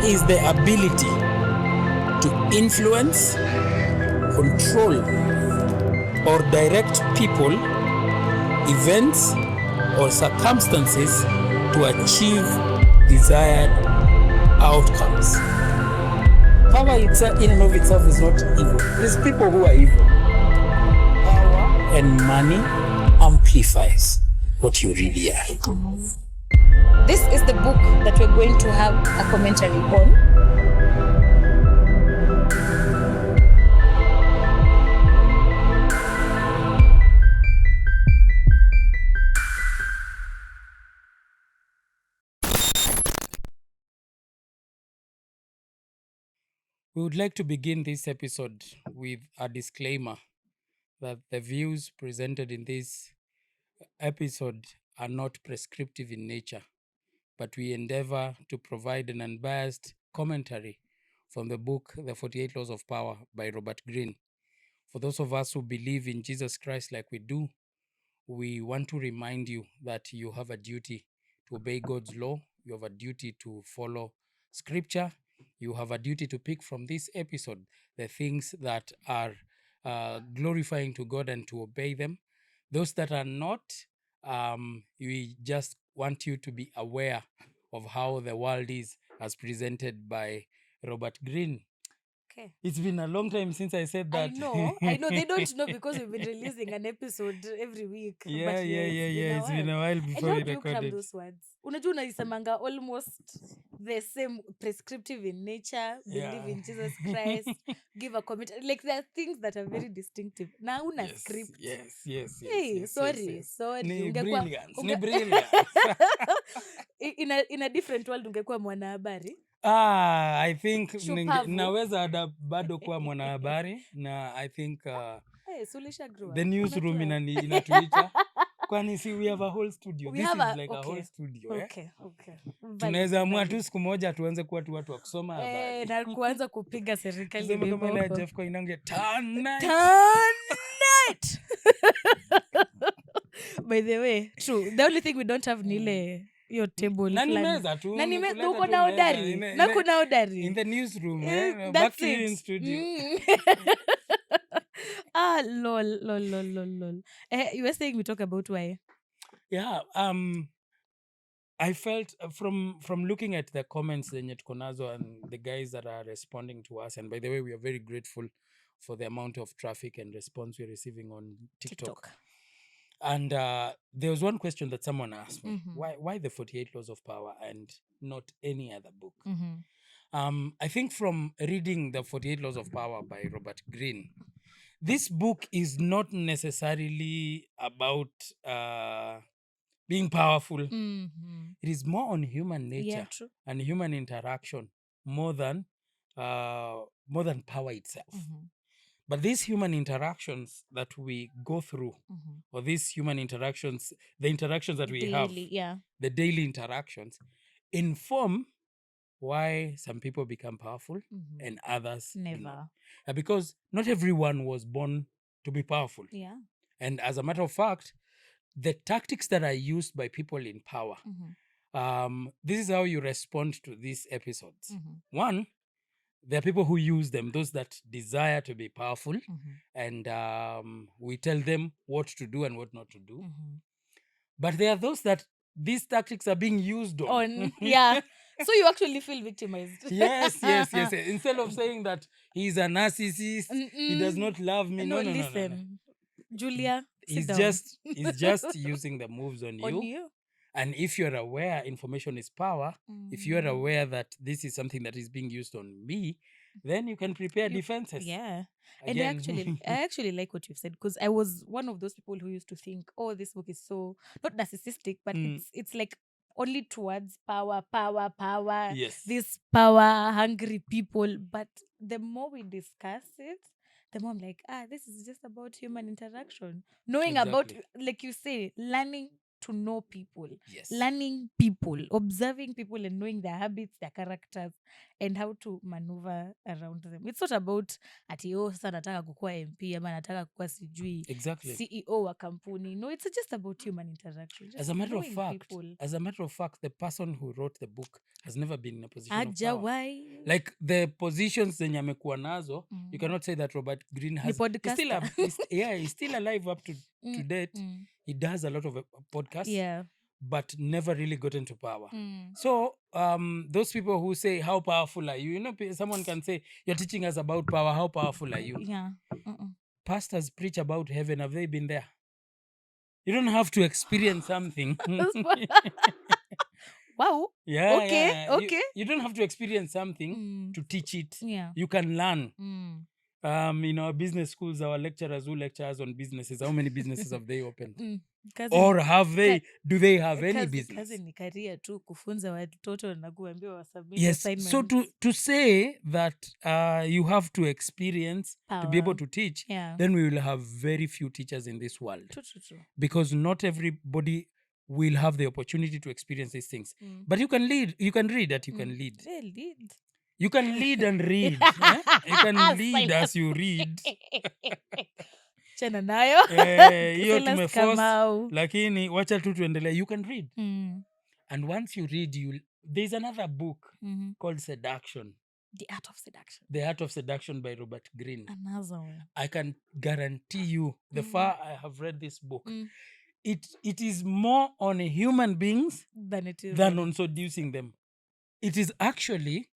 is the ability to influence, control, or direct people, events, or circumstances to achieve desired outcomes. Power itself, in and of itself, is not evil. It is people who are evil. Power and money amplifies what you really are. This is the book that we're going to have a commentary on. We would like to begin this episode with a disclaimer that the views presented in this episode are not prescriptive in nature, but we endeavor to provide an unbiased commentary from the book The 48 Laws of Power by Robert Greene. For those of us who believe in Jesus Christ like we do, we want to remind you that you have a duty to obey God's law. You have a duty to follow scripture. You have a duty to pick from this episode the things that are glorifying to God and to obey them. Those that are not, we just want you to be aware of how the world is as presented by Robert Greene. Okay. It's been a long time since I said that. I know. They don't know because we've been releasing an episode every week. Yeah. But It's been a while And before how we do you cram recorded. those words? Unajua unaisemanga almost the same, prescriptive in nature, believe in Jesus Christ, give a comment. Like there are things that are very distinctive. Na una script. Yes. Hey, sorry. Ni Ungekuwa- brilliance. unge- Ni brilliance. in a different world ungekuwa mwanahabari. I think Shupavu. naweza bado kuwa mwanahabari na I think Hey, Sulisha grew up. the newsroom Unajua. inatuita. Kwani si we have a whole studio. We This have is like a whole studio. Okay. Tunaweza amua Valid. tu siku moja tuanze kuwa tu watu wa kusoma habari. Na kuanza kupiga serikali Tuseme kama ile ya viboko. Jeff Koinange tonight. Tonight! By the way, true. The only thing we don't have ni ile hiyo table Na ni fulani. meza tu. Na ni kuleta meza, uko tu na meza. udari. Na kuna udari. In the newsroom. That's Back to you it. in studio. Lol. You were saying we talk about why? Yeah, I felt from looking at the comments zenye tuko nazo and the guys that are responding to us, and by the way, we are very grateful for the amount of traffic and response we're receiving on TikTok. And there was one question that someone asked me, why the 48 Laws of Power and not any other book? I think from reading the 48 Laws of Power by Robert Greene, this book is not necessarily about being powerful. It is more on human nature and human interaction more than power itself. But these human interactions that we go through, or these human interactions, the interactions that we have, the daily interactions, inform why some people become powerful and others Never. not. Because not everyone was born to be powerful. Yeah. And as a matter of fact, the tactics that are used by people in power, this is how you respond to these episodes. One, there are people who use them, those that desire to be powerful, and we tell them what to do and what not to do. But there are those that these tactics are being used on. Yeah. So you actually feel victimized. Yes. Instead of saying that he's a narcissist, he does not love me. No. Listen, Julia, He's sit down. just using the moves on you. And if you're aware information is power, if you're aware that this is something that is being used on me, then you can prepare defenses. Yeah. Again. And I actually like what you've said, because I was one of those people who used to think, oh, this book is so not narcissistic, but it's like only towards power. Yes. These power hungry people. But the more we discuss it, the more I'm like, this is just about human interaction. Knowing about, like you say, learning to know people, Yes. learning people, observing people and knowing their habits, their characters, and how to maneuver around them. It's not about ati sasa nataka kukua MP ama nataka kukua sijui Exactly. CEO wa kampuni. No, it's just about human interaction. Just As a matter of knowing fact, people. the person who wrote the book has never been in a position of power. Ajawai. Like the positions zenye amekuwa nazo, you cannot say that Robert Greene has. He's still alive up to date. He does a lot of podcasts. Yeah. But never really got into power. So those people who say, how powerful are you? You know, someone can say, you're teaching us about power. How powerful are you? Yeah. Pastors preach about heaven. Have they been there? You don't have to experience something. Wow. Yeah. Okay. Yeah. Okay. You don't have to experience something to teach it. Yeah. You can learn. In our business schools, our lecturers who lecture us on businesses, how many businesses have they opened? Or do they have any business? Kazi ni career tu kufunza watoto na kuambia wasubmit Yes. assignments. So to say that you have to experience to be able to teach, then we will have very few teachers in this world. True. Because not everybody will have the opportunity to experience these things. But you can lead. You can read that you can lead. Lead. You can lead and read. You can lead as you read. Chana nayo. Hiyo tumeforce, lakini wacha tu tuendelee. You can read. And once you read, there's another book called Seduction. The Art of Seduction. The Art of Seduction by Robert Greene. Another one. I can guarantee you, the far I have read this book, it is more on human beings than on seducing them. It is actually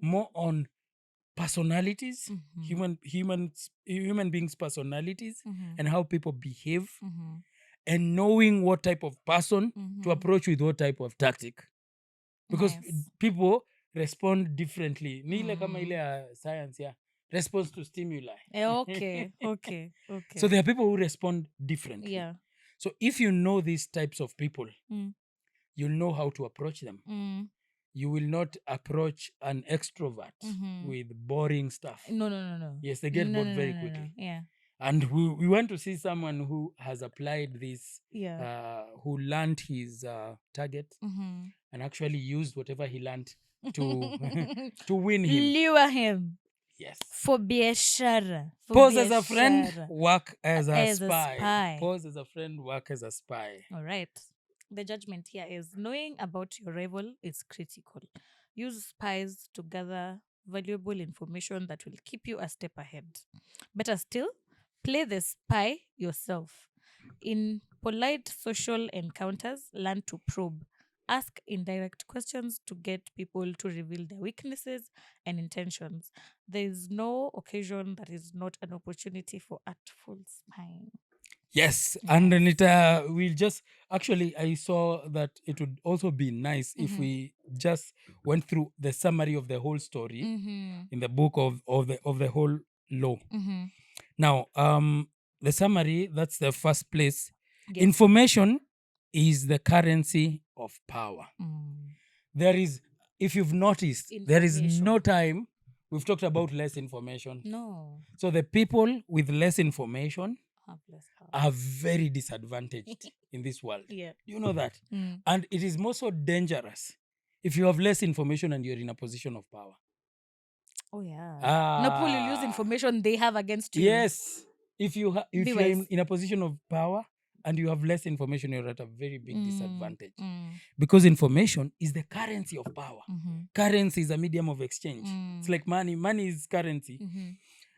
more on personalities, human beings' personalities, and how people behave, and knowing what type of person to approach with what type of tactic. Because people respond differently. Ni ile kama ile science, response to stimuli. Okay. So there are people who respond differently. Yeah. So if you know these types of people, you'll know how to approach them. You will not approach an extrovert with boring stuff. No. Yes, they get bored very quickly. No. Yeah. And we want to see someone who has applied this, who learned his target and actually used whatever he learned to win him. Lure him. Yes. For biashara. Pose as a friend, work as a spy. Pose as a friend, work as a spy. All right. The judgment here is knowing about your rival is critical. Use spies to gather valuable information that will keep you a step ahead. Better still, play the spy yourself. In polite social encounters, learn to probe. Ask indirect questions to get people to reveal their weaknesses and intentions. There is no occasion that is not an opportunity for artful spying. Yes. And then we'll just, actually, I saw that it would also be nice if we just went through the summary of the whole story in the book of the whole law. Now, the summary, that's the first place. Yes. Information is the currency of power. There is, if you've noticed, there is no time we've talked about less information. No. So the people with less information are very disadvantaged in this world. Yeah. You know that? And it is more so dangerous if you have less information and you're in a position of power. Oh, yeah. No, people will use information they have against you. Yes. If you're in a position of power and you have less information, you're at a very big disadvantage. Because information is the currency of power. Currency is a medium of exchange. It's like money. Money is currency.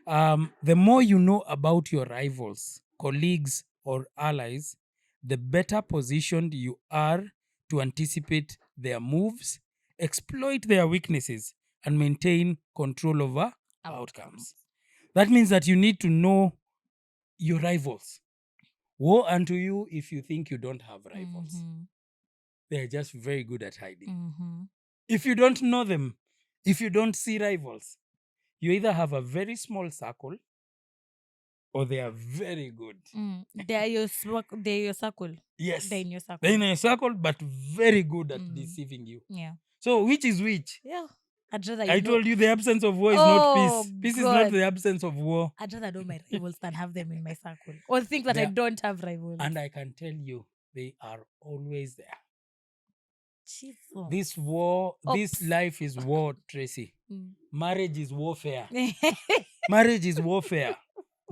The more you know about your rivals, colleagues, or allies, the better positioned you are to anticipate their moves, exploit their weaknesses, and maintain control over outcomes. That means that you need to know your rivals. Woe unto you if you think you don't have rivals. They're just very good at hiding. If you don't know them, if you don't see rivals, you either have a very small circle or they are very good. They are your circle. Yes. They're in your circle. They're in your circle, but very good at deceiving you. Yeah. So which is which? Yeah. I told you the absence of war is not peace. Peace is not the absence of war. I'd rather know my rivals than have them in my circle. Or think that I don't have rivals. And I can tell you, they are always there. Jesus. This war, this Ops. life is war, Tracy. Mm. Marriage is warfare. Marriage is warfare.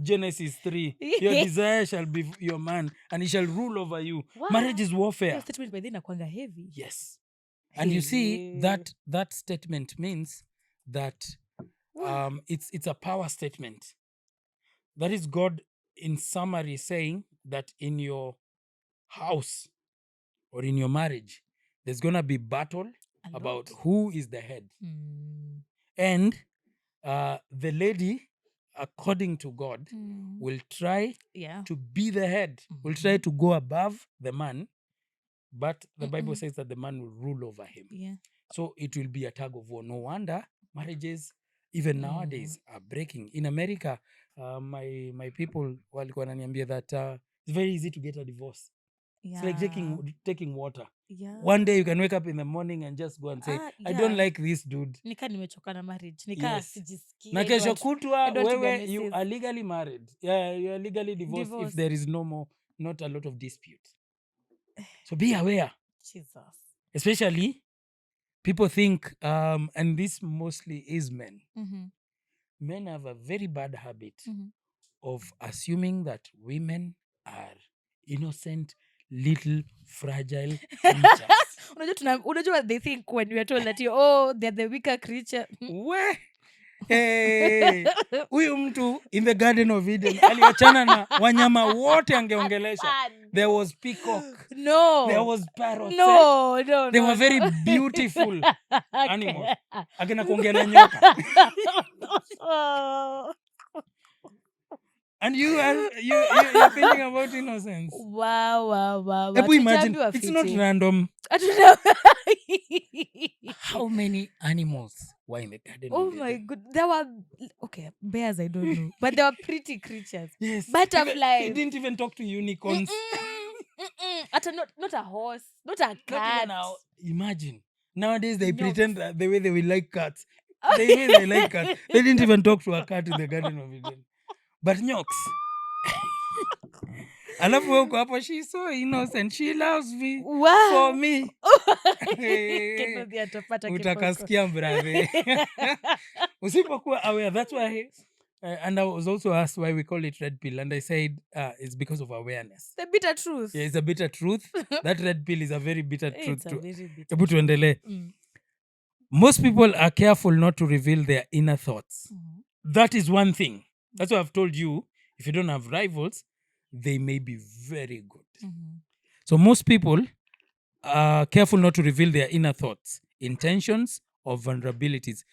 Genesis 3. Your desire shall be your man, and he shall rule over you. Wow. Marriage is warfare. Hiyo statement by then inakuanga heavy. Yes. And you see that statement means that it's a power statement. That is God in summary saying that in your house or in your marriage, there's going to be battle about who is the head. And the lady, according to God, will try to be the head, will try to go above the man, but the Bible says that the man will rule over him. Yeah. So it will be a tug of war. No wonder marriages, even nowadays, are breaking. In America, my people walikuwa wananiambia that it's very easy to get a divorce. It's like taking water. Yeah. One day you can wake up in the morning and just go and say, I don't like this dude. Nika nimechoka na marriage. Nika sijisikii. Na kesho kutwa wewe you are legally married. Yeah, you are legally divorced if there is not a lot of dispute. So be aware. Jesus. Especially people think, and this mostly is men. Men have a very bad habit of assuming that women are innocent, little, fragile creatures. Unajua what they think when we are told that they're the weaker creature. We? Hey, huyu mtu in the Garden of Eden aliachana na wanyama wote angeongelesha. There was peacock. No. There was parrots. No. They were very beautiful animals. Akina kuongea na nyoka. And you're thinking about innocence. Wow. Ebu imagine, it's not random. How many animals were in the Garden of Eden? Oh my God. There were, bears, I don't know. But they were pretty creatures. Yes. Butterflies. He didn't even talk to unicorns. Not a horse. Not a cat. Now, imagine. Nowadays, they pretend that the way they will like cats. They like cats. They didn't even talk to a cat in the Garden of Eden. But nyoks. Alafu wako hapo, she's so innocent. She loves me. Wow. For me. Utakasikia brother. Usipokuwa aware. That's why and I was also asked why we call it red pill, and I said it's because of awareness. The bitter truth. Yeah, it's a bitter truth. That red pill is a very bitter truth. It's a very bitter. Most people are careful not to reveal their inner thoughts. That is one thing. That's why I've told you, if you don't have rivals, they may be very good. So most people are careful not to reveal their inner thoughts, intentions, or vulnerabilities,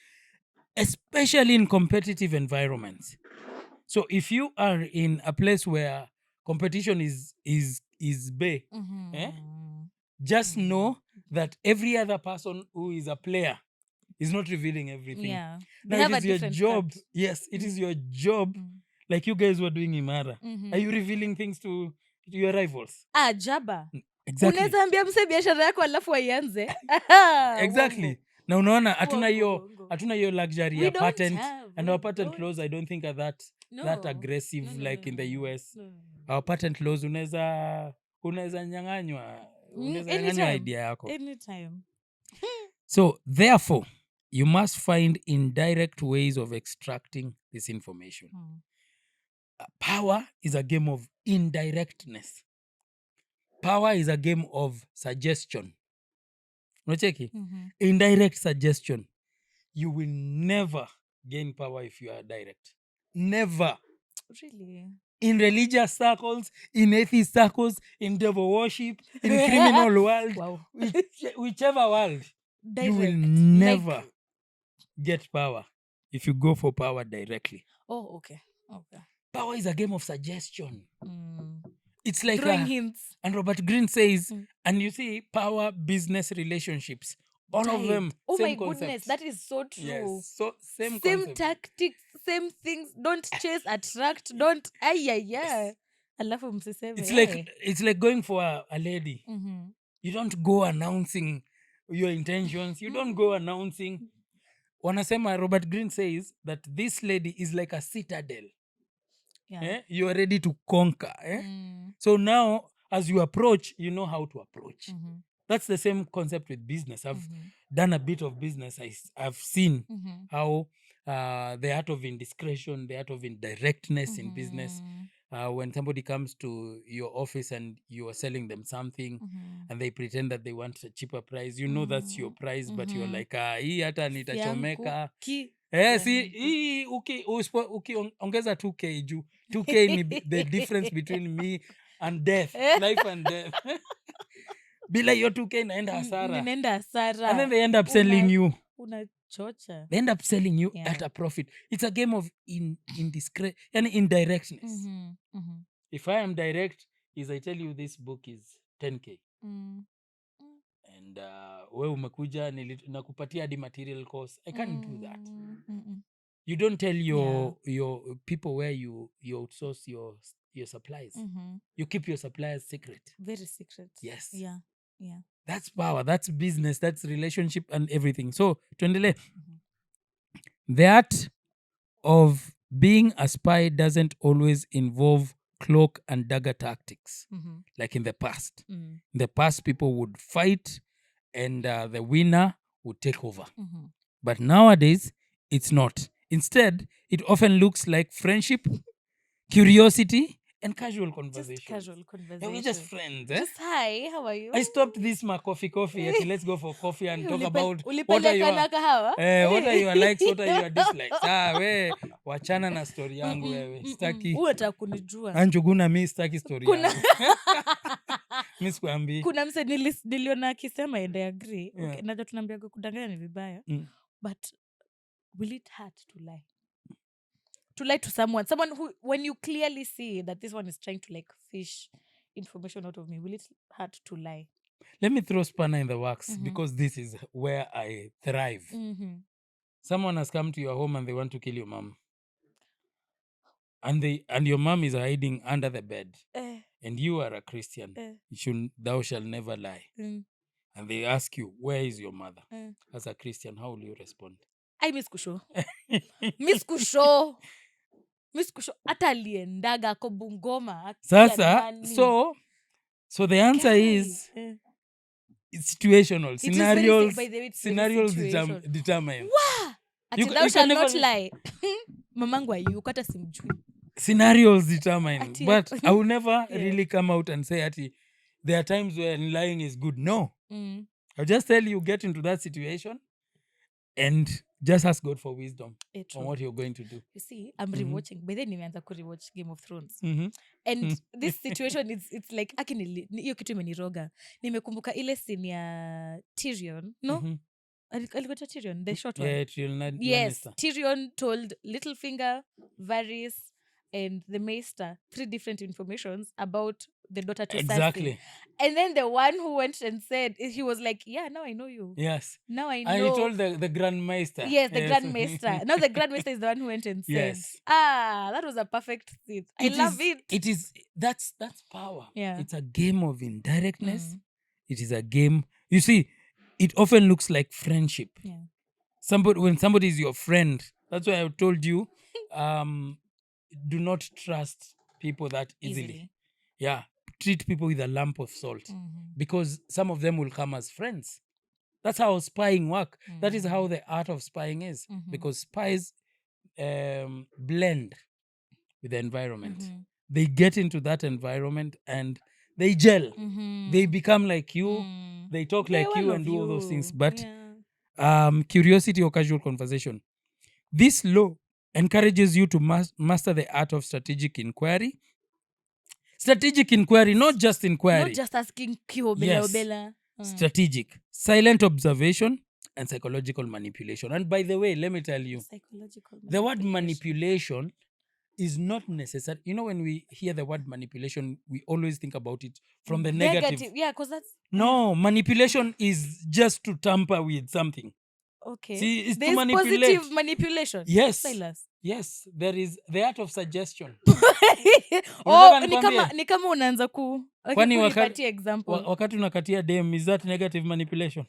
especially in competitive environments. So if you are in a place where competition is big, just know that every other person who is a player is not revealing everything. Yeah. Now it is your job. Card. Yes, it is your job. Like you guys were doing Imara. Are you revealing things to your rivals? Jaba. Exactly. Unaweza ambia mse biashara yako alafu aianze. Exactly. Na unaona hatuna hiyo luxury ya patent, and our patent laws I don't think are that aggressive like in the US. Our patent laws unaweza nyang'anywa idea yako. Anytime. So therefore, you must find indirect ways of extracting this information. Power is a game of indirectness. Power is a game of suggestion. Unacheki? Indirect suggestion. You will never gain power if you are direct. Never. Really? In religious circles, in atheist circles, in devil worship, in criminal world, whichever world, direct. You will never get power if you go for power directly. Oh, okay. Power is a game of suggestion. It's like throwing hints. And Robert Greene says, and you see, power, business, relationships, all of them. Oh same my concept. Goodness, that is so true. Yes, so same tactics, same things. Don't chase, attract. Don't. Alafu msiseme. It's like going for a lady. You don't go announcing your intentions. You don't go announcing. Wanasema, Robert Greene says that this lady is like a citadel. You are ready to conquer. So now as you approach, you know how to approach. Mm-hmm. That's the same concept with business. I've Mm-hmm. done a bit of business. I've seen Mm-hmm. how the art of indiscretion, the art of indirectness in business, Mm-hmm. when somebody comes to your office and you are selling them something Mm-hmm. and they pretend that they want a cheaper price, you know that's your price, but you're like, hii hata Yangu nitachomeka. ki Si yangu. hii ukiongeza 2k juu 2k ni the difference between me and death, life and death. Bila hiyo 2k inaenda hasara. Ninaenda hasara. And then they end up selling you. Unachocha. They end up selling you Yeah. at a profit. It's a game of indirectness. Mm-hmm. Mm-hmm. If I am direct, is I tell you this book is 10k. Mm. And we umekuja nakupatia hadi material cost. I can't do that. Mm-mm. You don't tell your people where you outsource your supplies. Mm-hmm. You keep your suppliers secret. Very secret. Yes. Yeah. Yeah. That's power. That's business. That's relationship and everything. So, tuendele. The art of being a spy doesn't always involve cloak and dagger tactics like in the past. In the past, people would fight and the winner would take over. But nowadays, it's not. Instead, it often looks like friendship, curiosity, and casual conversation. Just casual conversation. Yeah, we're just friends. Eh? Just hi, how are you? I stopped this coffee. Ati let's go for coffee and talk about what are Ulipeleka kahawa? what are your likes, what are your dislikes. We wachana na story yangu wewe. Sitaki. Unataka kunijua. Anjuguna mi sitaki story yangu. Mi sikuambii. Kuna mse niliona akisema and I agree. Yeah. Okay, najua tunaambiaga kudanganya ni vibaya. But will it hurt to lie? To lie to someone who, when you clearly see that this one is trying to like fish information out of me, will it hurt to lie? Let me throw spanner in the works because this is where I thrive. Someone has come to your home and they want to kill your mom. And your mom is hiding under the bed. And you are a Christian. Thou shall never lie. And they ask you, where is your mother? As a Christian, how will you respond? I miss kusho. Miss kusho. Hata aliendaga ako Bungoma. Sasa, so the answer is it's situational. Scenarios determine. Wow! Ati thou shall not lie. Mamangu ayuko hata simjui. Scenarios determine. But I will never really come out and say ati there are times when lying is good. No. I'll just tell you, get into that situation and just ask God for wisdom on what you're going to do. You see, I'm rewatching. By then nimeanza kurewatch Game of Thrones. And this situation, it's like hiyo kitu imeniroga. Nimekumbuka ile scene ya Tyrion, no? Alikuwa Tyrion, the short one. Yeah, Tyrion. Yes, Tyrion told Littlefinger, Varys, and the Maester 3 different informations about the daughter to exactly. Cersei. And then the one who went and said, he was like, yeah, now I know you. Yes. Now I know. And he told the Grand Maester. Yes, the Grand Maester. Now the Grand Maester is the one who went and said, yes. That was a perfect scene. I love it. It is, that's power. Yeah. It's a game of indirectness. It is a game. You see, it often looks like friendship. Yeah. When somebody is your friend, that's why I told you, do not trust people that easily. Yeah. Treat people with a lump of salt because some of them will come as friends. That's how spying works. That is how the art of spying is because spies blend with the environment. They get into that environment and they gel. They become like you. They talk like you and do all those things. But curiosity or casual conversation. This law encourages you to master the art of strategic inquiry. Strategic inquiry, not just inquiry. Not just asking kiobela. Strategic, silent observation, and psychological manipulation. And by the way, let me tell you, the word manipulation is not necessary. You know, when we hear the word manipulation, we always think about it from the negative. Yeah, because that's... No, manipulation is just to tamper with something. Okay. See, it's there's to manipulate. Positive manipulation. Yes. Silas. Yes, there is the art of suggestion. Ni kama unaanza kunipatia example. Wakati unakatia dem, is that negative manipulation?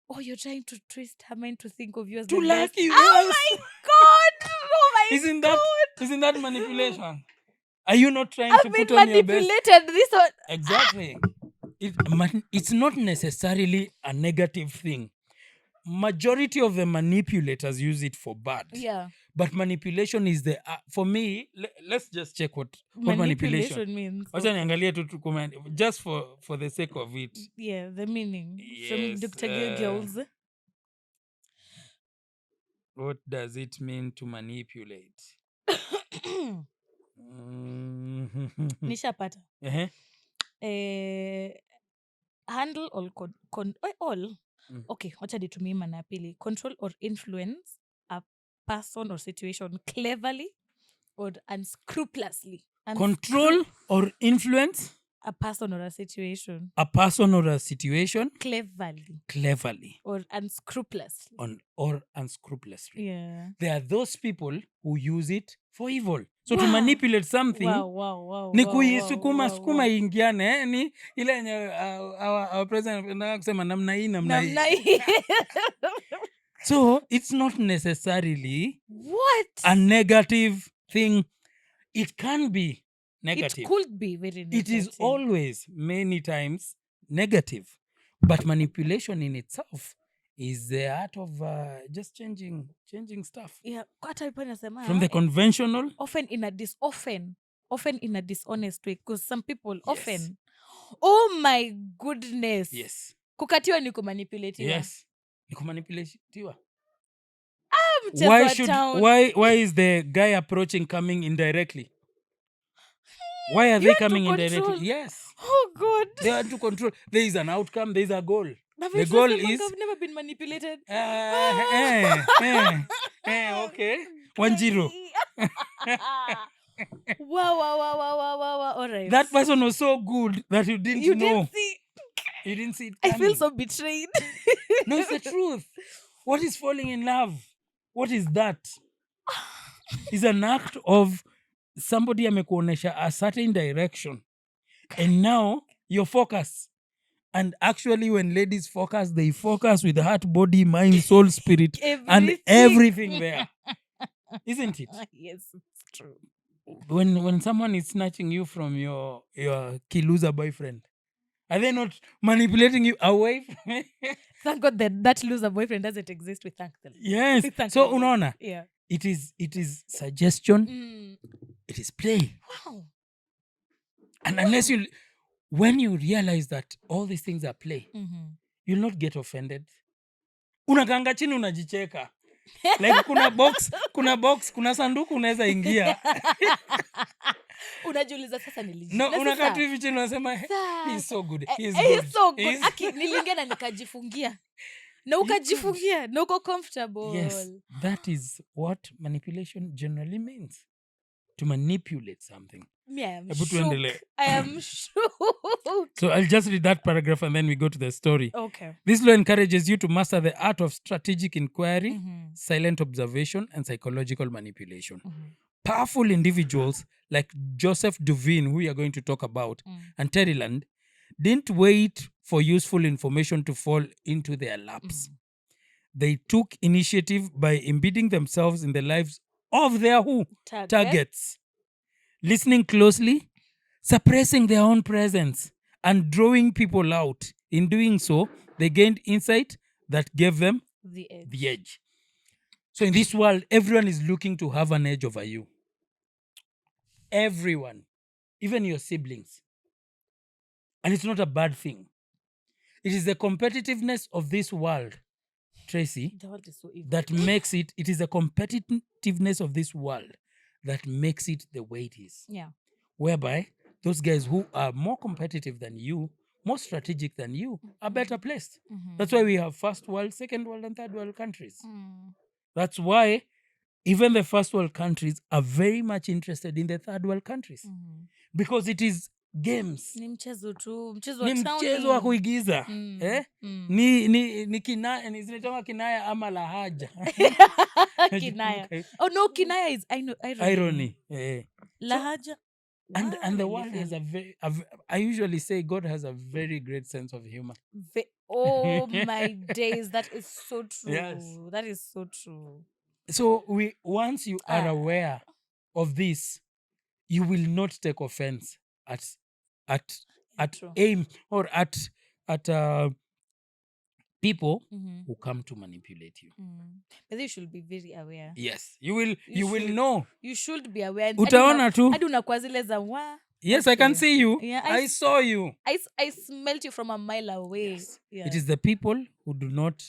Oh, you're trying to twist her mind to think of you as to the like best. You. Oh my God! Oh my God! Isn't that manipulation? Are you not trying to I've been put on your best? manipulated. This one. Exactly. It's not necessarily a negative thing. Majority of the manipulators use it for bad. Yeah. But manipulation is the for me. Let's just check what manipulation. Manipulation means. Wacha Okay. niangalie tu just for the sake of it. Yeah, the meaning from Yes, Dr. Giggles. What does it mean to manipulate? Nishapata. Uh-huh. Handle or all. Okay, wacha nitumie maana ya pili. Control or influence a person or situation cleverly or unscrupulously. Control or influence a person or a situation a person or a situation cleverly or unscrupulously. Or unscrupulously. Yeah. There are those people who use it for evil. So to manipulate something ni kuisukuma sukuma ingiane ni ile yenye our president anataka kusema namna hii. So it's not necessarily a negative thing. It can be negative. It could be very negative. It is always many times negative. But manipulation in itself is the art of just changing stuff. Yeah, from the conventional. Often in a dishonest way, because some people often, oh my goodness. Yes. Kukatiwa ni kumanipulatiwa. Yes. Ni kumanipulatiwa. Why is the guy approaching coming indirectly? Why are they coming indirectly? Yes. Oh God. They are to control. There is an outcome, there is a goal. The goal is I've never been manipulated. Okay. 1-0. Wow. All right. That person was so good that you didn't know. Didn't see. You didn't see it coming. I feel so betrayed. No, it's the truth. What is falling in love? What is that? It's an act of somebody amekuonesha a certain direction. And now your focus. And actually when ladies focus, they focus with heart, body, mind, soul, spirit, and everything there. Isn't it? Yes, it's true. When someone is snatching you from your loser boyfriend, are they not manipulating you away? Thank God that loser boyfriend doesn't exist. We thank them. Yes. So unaona, yeah. It is suggestion. It is play. Wow. And unless when you realize that all these things are play, you'll not get offended. Unakanga chini unajicheka. Like kuna box, kuna sanduku unaweza ingia. Unajiuliza sasa nilijua. No, unakaa tu hivi chini unasema he's so good. He's so good. Niliingia na nikajifungia. Na ukajifungia, na uko comfortable. Yes, that is what manipulation generally means. To manipulate something. Yeah, I am shook. So I'll just read that paragraph and then we go to the story. Okay. This law encourages you to master the art of strategic inquiry, silent observation, and psychological manipulation. Powerful individuals like Joseph Duveen, who we are going to talk about, and Terry Land, didn't wait for useful information to fall into their laps. They took initiative by embedding themselves in the lives of their targets, listening closely, suppressing their own presence, and drawing people out. In doing so, they gained insight that gave them the edge. So in this world, everyone is looking to have an edge over you. Everyone, even your siblings. And it's not a bad thing. It is the competitiveness of this world, Tracy, the world is so evil. that makes it is the competitiveness of this world that makes it the way it is. Yeah. Whereby those guys who are more competitive than you, more strategic than you, are better placed. That's why we have first world, second world, and third world countries. That's why even the first world countries are very much interested in the third world countries. Because it is games. Ni mchezo tu, Ni mchezo wa kuigiza. Ni kinaya, ni zinaitwa kinaya ama lahaja. Kinaya. Oh no, kinaya is irony. Lahaja. And the world has I usually say God has a very great sense of humor. Oh my days, that is so true. Yes. That is so true. So once you are aware of this, you will not take offense at True. aim or at people Mm-hmm. who come to manipulate you. But you should be very aware. Yes, you will should, know. You should be aware. Utaona tu. Hadi unakuwa zile za wa. Yes, I can Okay. see you. Yeah, I saw you. I smelt you from a mile away. Yes. Yeah. It is the people who do not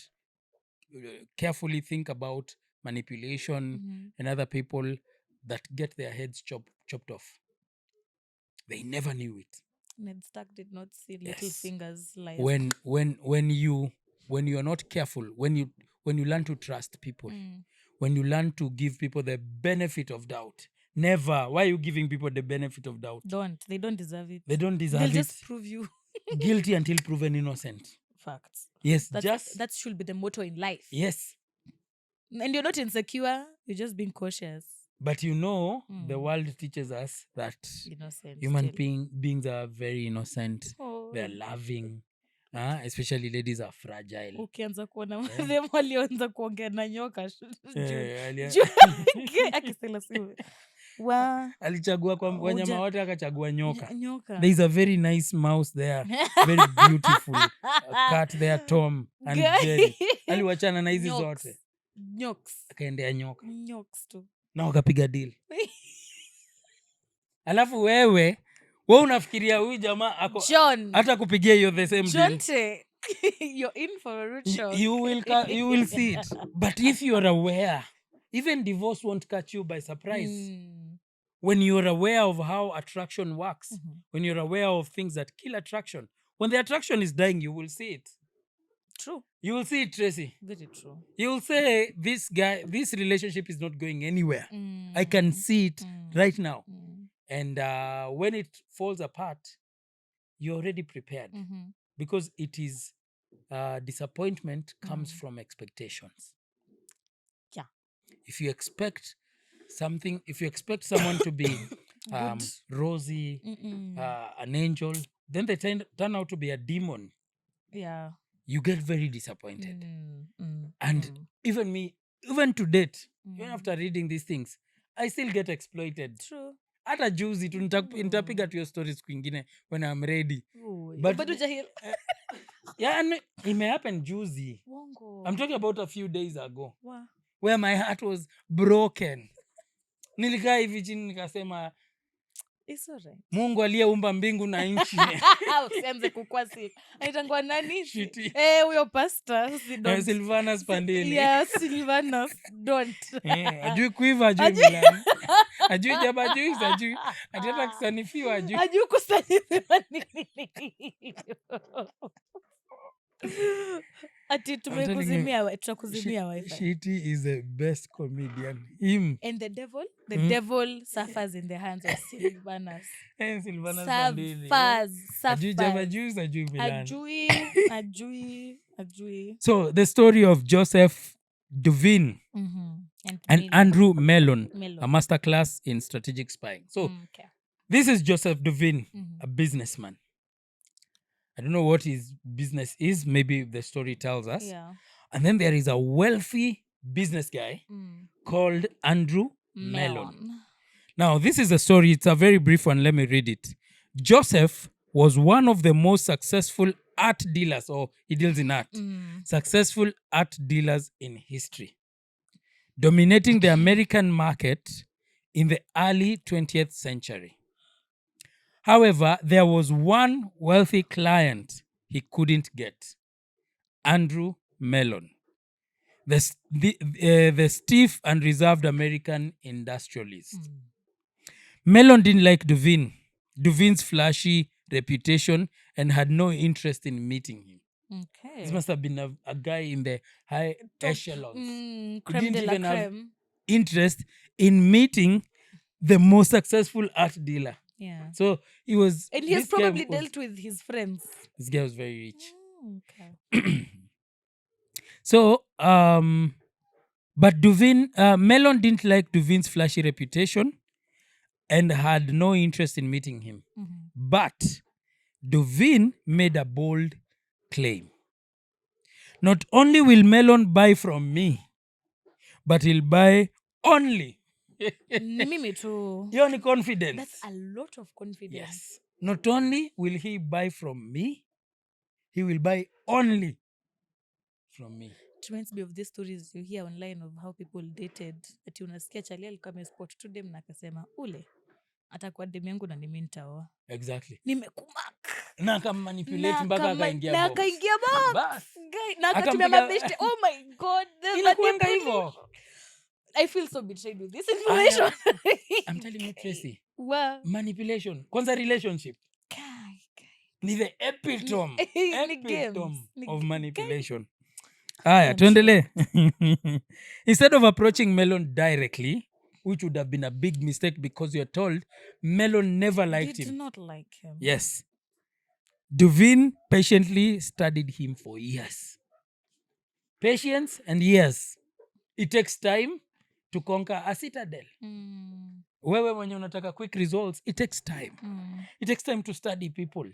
carefully think about manipulation and other people that get their heads chopped off. They never knew it. Ned Stark did not see little fingers live. When you are not careful, when you learn to trust people, when you learn to give people the benefit of doubt. Never. Why are you giving people the benefit of doubt? They don't deserve it. They don't deserve it. They'll just prove you guilty until proven innocent. Facts. Yes, that should be the motto in life. Yes. And you're not insecure, you're just being cautious. But the world teaches us that innocent human beings are very innocent. Oh. They're loving. Especially ladies are fragile. Ukianza kuona them walioanza kuongea na nyoka. Akisela siwe. Alichagua kwa wanyama wote akachagua nyoka. Nyoka. There is a very nice mouse there. Very beautiful. A cat there, Tom and Jerry. Aliwachana na hizi zote. Nyoks. Akaendea nyoka. Nyoks tu. Na wakapiga deal. Alafu wewe unafikiria huyu jamaa ako John, hata kupigia hiyo the same deal. You're in for a rude shock. You will see it. But if you are aware, even divorce won't catch you by surprise. When you're aware of how attraction works, when you're aware of things that kill attraction, when the attraction is dying, you will see it. True. You will see it, Tracy. Very true. You will say, this relationship is not going anywhere. I can see it right now. And when it falls apart, you're already prepared. Because it is disappointment comes from expectations. Yeah. If you expect someone to be rosy, an angel, then they turn out to be a demon. Yeah. You get very disappointed. And even to date, even after reading these things, I still get exploited. True. Hata juzi tu nitapiga tu your stories kwingine when I'm ready. But yeah, and it may happen juzi. I'm talking about a few days ago. Where my heart was broken. Nilikaa hivi chini nikasema, it's alright. Mungu aliyeumba mbingu na nchi. Usianze kukwasi. Aitangwa nani? Huyo pastor. Silvanus Pandeli. Yeah, Silvanus. Don't. Ajui kuiva, ajui milani. Ajui jaba, ajui. Atata kusanifiwa, ajui. Ajui kusanifiwa nini. Ati tutakuzimia wifi. Shitty is the best comedian. Him. And the devil suffers in the hands of Silvanus. Silvanus Pandeli. Ajui jaba, ajui milani. Ajui. So the story of Joseph Duvin and Andrew Mellon, a masterclass in strategic spying. So this is Joseph Duvin, a businessman. I don't know what his business is. Maybe the story tells us. Yeah. And then there is a wealthy business guy called Andrew Mellon. Now, this is a story. It's a very brief one. Let me read it. Joseph was one of the most successful art dealers, or he deals in art, successful art dealers in history, dominating the American market in the early 20th century. However, there was one wealthy client he couldn't get, Andrew Mellon, the stiff and reserved American industrialist. Mellon didn't like Duvin's flashy reputation and had no interest in meeting him. Okay. This must have been a guy in the high echelons. He didn't even have interest in meeting the most successful art dealer. Yeah. So he was... And he has probably dealt with his friends. This guy was very rich. Okay. So, but Mellon didn't like Duvin's flashy reputation and had no interest in meeting him. But Duvin made a bold claim. Not only will Mellon buy from me, but he'll buy only Ni mimi tu. Hiyo ni confidence. That's a lot of confidence. Yes. Not only will he buy from me, he will buy only from me. It reminds me of these stories you hear online of how people dated. Ati unasikia chali alikuwa amespot to dem na akasema ule atakuwa dem yangu na mimi nitaoa. Exactly. Nimekumak. Na akammanipulate mpaka akaingia box. Na akaingia box. Bas. Na akatumia mabeshte. Oh my god. Inakuanga hivyo. I feel so betrayed with this information. I'm telling you, Tracy. Wow. Manipulation. Kwanza relationship. Ni the epitome of manipulation. Aya, tuendelee. Instead of approaching Melon directly, which would have been a big mistake because you're told Melon never liked him. Did not like him. Yes. Duvin patiently studied him for years. Patience and years. It takes time to conquer a citadel. Wewe mwenye unataka quick results, it takes time. It takes time to study people.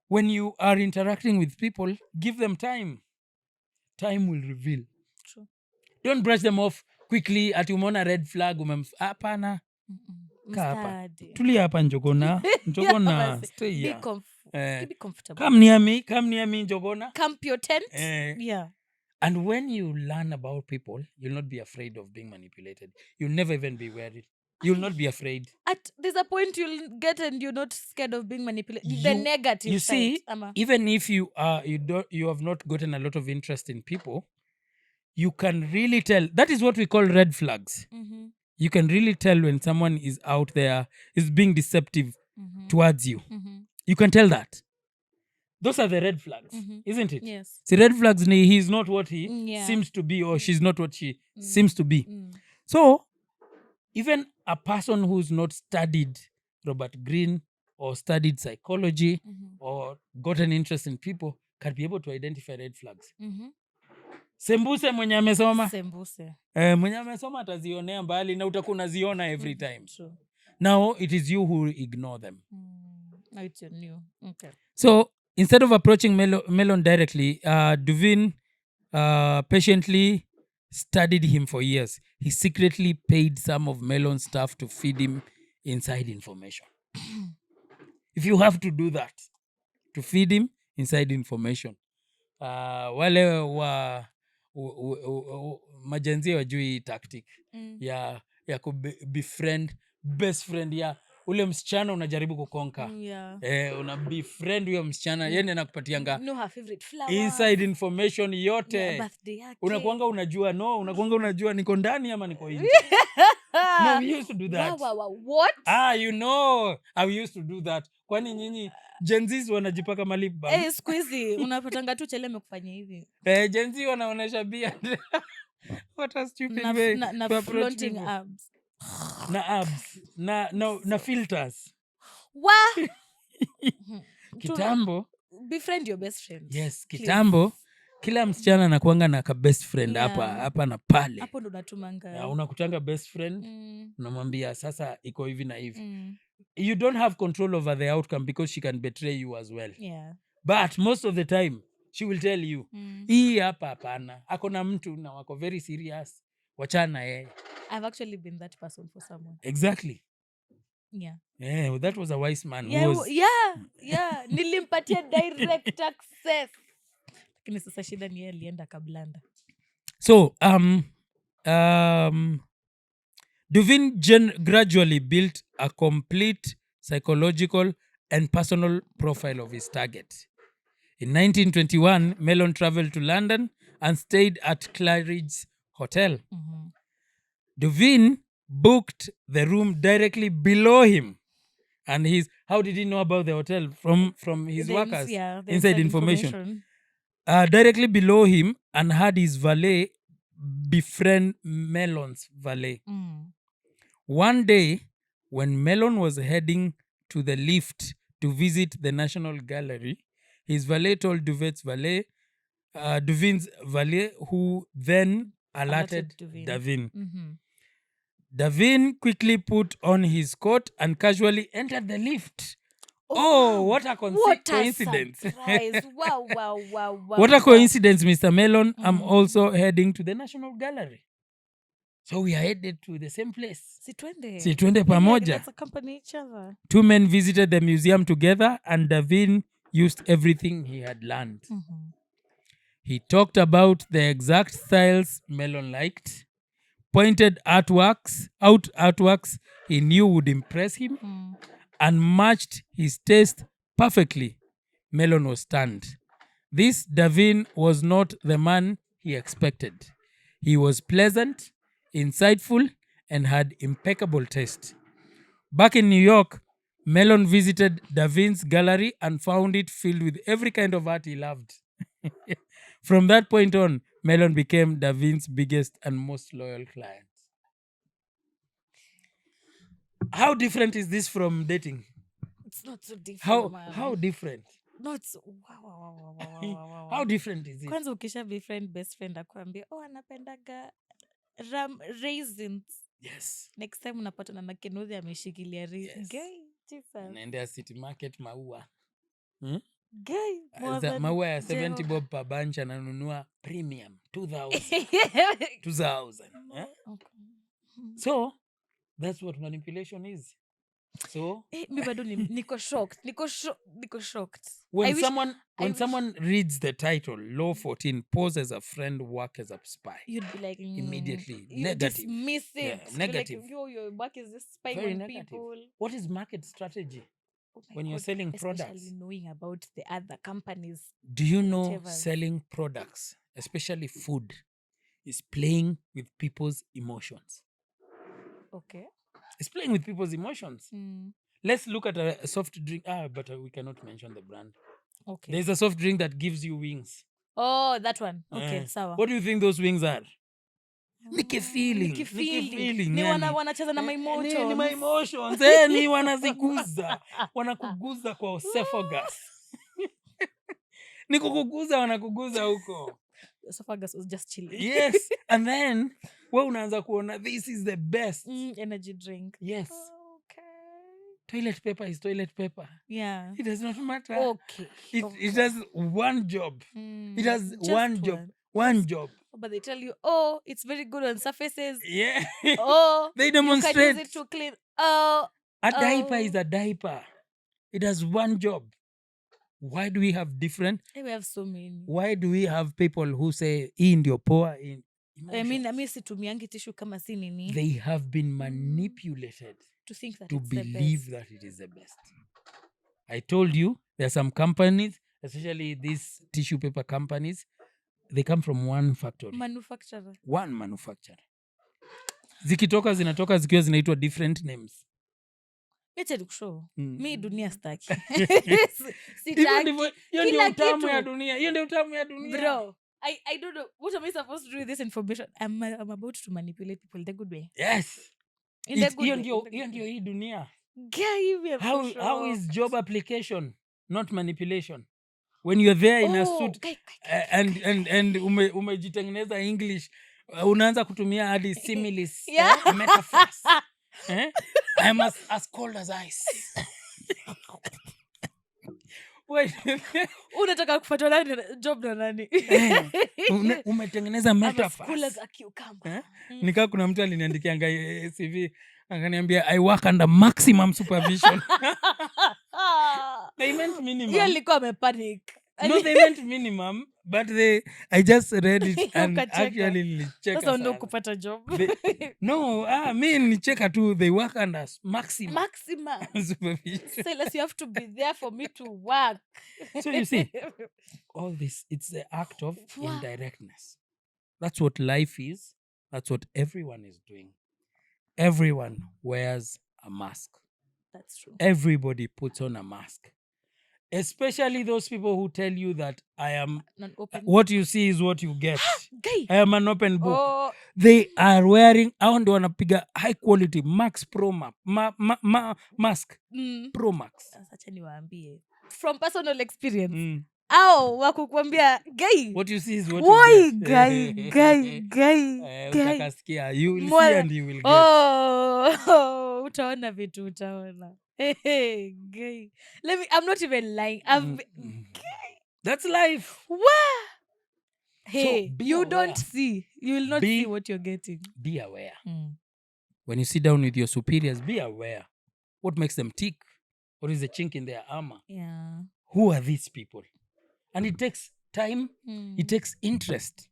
When you are interacting with people, give them time. Time will reveal. True. Don't brush them off quickly. Ati umeona red flag, hapana. Kaa hapa. Tulia hapa Njogona. Njogona, stay here. Be comfortable. Come near me, Njogona. Camp your tent. Yeah. And when you learn about people, you'll not be afraid of being manipulated. You'll never even be worried. You'll not be afraid. There's a point you'll get and you're not scared of being manipulated. The negative you side. See, even if you have not gotten a lot of interest in people, you can really tell. That is what we call red flags. You can really tell when someone is out there, is being deceptive towards you. You can tell that. Those are the red flags, isn't it? Yes. See, red flags, he's not what he seems to be, or she's not what she seems to be. So, even a person who's not studied Robert Greene or studied psychology or got an interest in people can be able to identify red flags. Sembuse mwenye amesoma. Mwenye amesoma atazionea mbali na utakuwa unaziona every time. True. Now it is you who ignore them. Now it's your new. Okay. So instead of approaching Melon directly, Duvin patiently studied him for years. He secretly paid some of Melon's staff to feed him inside information. If you have to do that, to feed him inside information. Wale wa majenzi wajui tactic ya befriend best friend ya ule msichana unajaribu kukonka. Una befriend huyo msichana yeye anakupatianga inside information yote. Unakuanga unajua niko ndani ama niko nje. No, we used to do that. What? You know, I used to do that. Kwani nyinyi Gen Zs wanajipaka malip balm? Squeezy, unapatanga tu chele amekufanyia hivi. Gen Z wanaonesha beard. What a stupid way na flaunting abs. Na abs. Na filters. Kitambo. Befriend your best friend. Yes, kitambo. Kila msichana anakuanga na ka best friend hapa na pale. Hapo ndo unatumanga. Unakutanga best friend. Unamwambia sasa iko hivi na hivi. You don't have control over the outcome because she can betray you as well. Yeah. But most of the time she will tell you, hii hapa hapana. Ako na mtu na wako very serious. Wachana yeye. I've actually been that person for someone. Exactly. Yeah. Yeah, that was a wise man. Yeah. Nilimpatia direct access. Lakini sasa shida ni yeye alienda kablanda. So, Duvin gradually built a complete psychological and personal profile of his target. In 1921, Melon traveled to London and stayed at Claridge's Hotel. Duvin booked the room directly below him. And how did he know about the hotel? From his workers. Inside information. Directly below him, and had his valet befriend Melon's valet. One day, when Melon was heading to the lift to visit the National Gallery, his valet told Duvin's valet, who then alerted Duvin. Duvin quickly put on his coat and casually entered the lift. What a coincidence. Wow. What a coincidence, Mr. Melon. I'm also heading to the National Gallery. So we are headed to the same place. Si twende. Si twende Maybe pamoja. let's accompany each other. 2 men visited the museum together and Davin used everything he had learned. He talked about the exact styles Melon liked, pointed out artworks he knew would impress him, and matched his taste perfectly. Melon was stunned. This Davin was not the man he expected. He was pleasant, insightful, and had impeccable taste. Back in New York, Melon visited Davin's gallery and found it filled with every kind of art he loved. From that point on, Melon became Davin's biggest and most loyal client. How different is this from dating? It's not so different, man. How different? Not so, wow. How different is it? Kwanza ukisha be best friend akwambia, oh, anapendaga raisins. Yes. Next time unapatana na Kenuthi ameshikilia raisins. Yes. Guy, Jesus. Naendea City Market maua. Guy, Maua ya 70 bob per bunch ananunua premium 2000. 2000. So, that's what manipulation is. So, mi bado niko shocked. When someone reads the title, Law 14, pose as a friend, work as a spy. You'd be like, immediately you negative. Dismiss it. Yeah, negative. Like, your work is just spying Very on negative. people. What is market strategy? When you're God, selling products, especially knowing about the other companies. Do you know whatever. Selling products, especially food, is playing with people's emotions? Okay. It's playing with people's emotions. Let's look at a soft drink. But we cannot mention the brand. Okay. There's a soft drink that gives you wings. Oh, that one. Okay, sawa. What do you think those wings are? Nike feeling. Ni wanacheza na my emotions. Ni my emotions. Ni wanaziguza. Wanakuguza kwa esophagus. Ni kukuguza wanakuguza huko. Esophagus was just chilling. Yes. And then, wewe unaanza kuona this is the best. Energy drink. Yes. Okay. Toilet paper is toilet paper. Yeah. It does not matter. Okay. It has one job. It has just one job. One job. But they tell you, oh, it's very good on surfaces. Yeah. Oh, they demonstrate. You can use it to clean. Oh, a diaper is a diaper. It has one job. Why do we have different? We have so many. Why do we have people who say hii ndio poa? I mean situmiangi tissue kama si nini. They have been manipulated to think that to it's believe the best. that it is the best. I told you there are some companies, especially these tissue paper companies, they come from one factory. Manufacturer. One manufacturer. Zikitoka zinatoka zikiwa zinaitwa different names. Ete dukusho. Mi dunia staki. Sitaki. Hiyo ndio utamu ya dunia. Hiyo ndio utamu ya dunia. Bro, I don't know. What am I supposed to do with this information? I'm about to manipulate people the good way. Yes. Hiyo ndio hii dunia. How is job application not manipulation? When you're there in a suit and umejitengeneza English, unaanza kutumia hadi similes, metaphors. I'm as cold as ice. Wait. Unataka kufuatwa nani job na nani? Umetengeneza metaphors. Cool as a cucumber. Nikaa kuna mtu aliniandikianga CV akaniambia I work under maximum supervision. They meant minimum. Yeye alikuwa amepanic. No, they meant minimum, but I just read it and actually nilicheka. Sasa ndo kupata job. Me nilicheka too. They work under maximum supervision. So unless you have to be there for me to work. So you see, all this, it's the act of indirectness. That's what life is. That's what everyone is doing. Everyone wears a mask. That's true. Everybody puts on a mask. Especially those people who tell you that I am what you see is what you get. I am an open book. Oh. They are wearing ndio wanapiga high quality Max Pro mask. Pro Max. Acha niwaambie from personal experience. Au wakukwambia gay. What you see is what you get. Gay. Utakasikia you will see and you will get. Oh, utaona vitu utaona. Hey, gay. I'm not even lying. Gay. That's life. Wow. Hey, be you aware. don't see. You will not see what you're getting. Be aware. Mm. When you sit down with your superiors, be aware. What makes them tick? What is the chink in their armor? Yeah. Who are these people? And it takes time. It takes interest.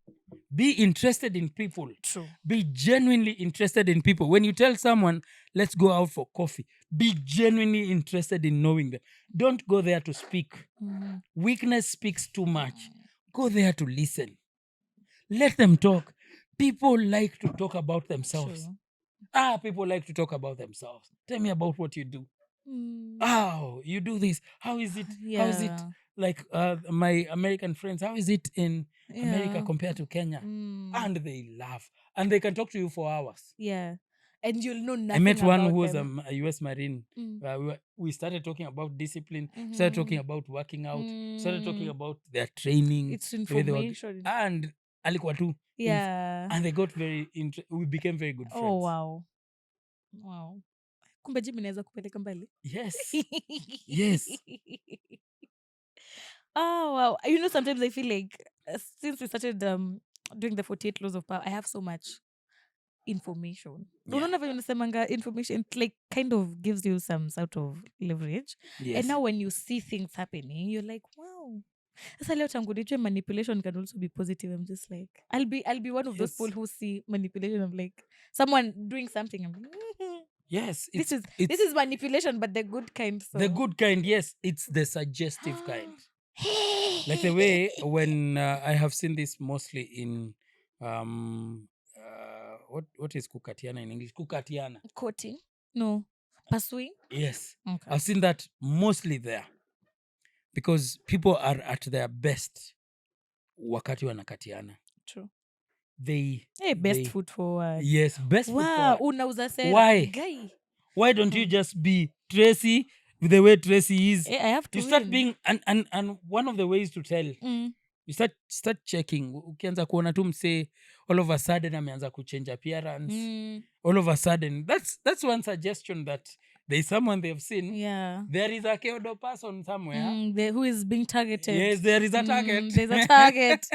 Be interested in people. True. Be genuinely interested in people. When you tell someone, let's go out for coffee, be genuinely interested in knowing them. Don't go there to speak. Weakness speaks too much. Go there to listen. Let them talk. People like to talk about themselves. True. People like to talk about themselves. Tell me about what you do. Mm. Oh, you do this. How is it? How is it? Yeah. Like my American friends, how is it in America Yeah. compared to Kenya? Mm. And they laugh. And they can talk to you for hours. Yeah. And you'll know nothing I met one about who was them. a US Marine. Mm. We started talking about discipline, Mhm, started talking mhm. about working out, started talking about their training. It's the way they were- information. And alikuwa tu Yeah. and they got we became very good friends. Oh, wow. Wow. Kumbe gym inaweza kupeleka mbali. Yes. Yes. Oh, wow. You know, sometimes I feel like since we started doing the 48 laws of power, I have so much information. Yeah. Unaona vile unasemanga information, it like kind of gives you some sort of leverage. Yes. And now when you see things happening, you're like, wow. Sasa leo tangu nijue manipulation can also be positive. I'm just like, I'll be one of those people who see manipulation. I'm like, someone doing something. I'm like, Yes. this is manipulation, but the good kind. So. The good kind, yes. It's the suggestive kind. Like the way when I have seen this mostly in what is kukatiana in English? Kukatiana. Courting? No. Pursuing? Yes. Okay. I've seen that mostly there. Because people are at their best wakati wanakatiana. True. They best foot forward. Yes, best foot forward. Unauza sera. Why? Guy. Why don't you just be Tracy with the way Tracy is? I have to You start win. being and one of the ways to tell you start checking. Ukianza kuona tu msee all of a sudden ameanza kuchange appearance. All of a sudden that's one suggestion that there is someone they've seen. Yeah. There is a Keodo person somewhere. Who is being targeted. Yes, there is a target. There's a target.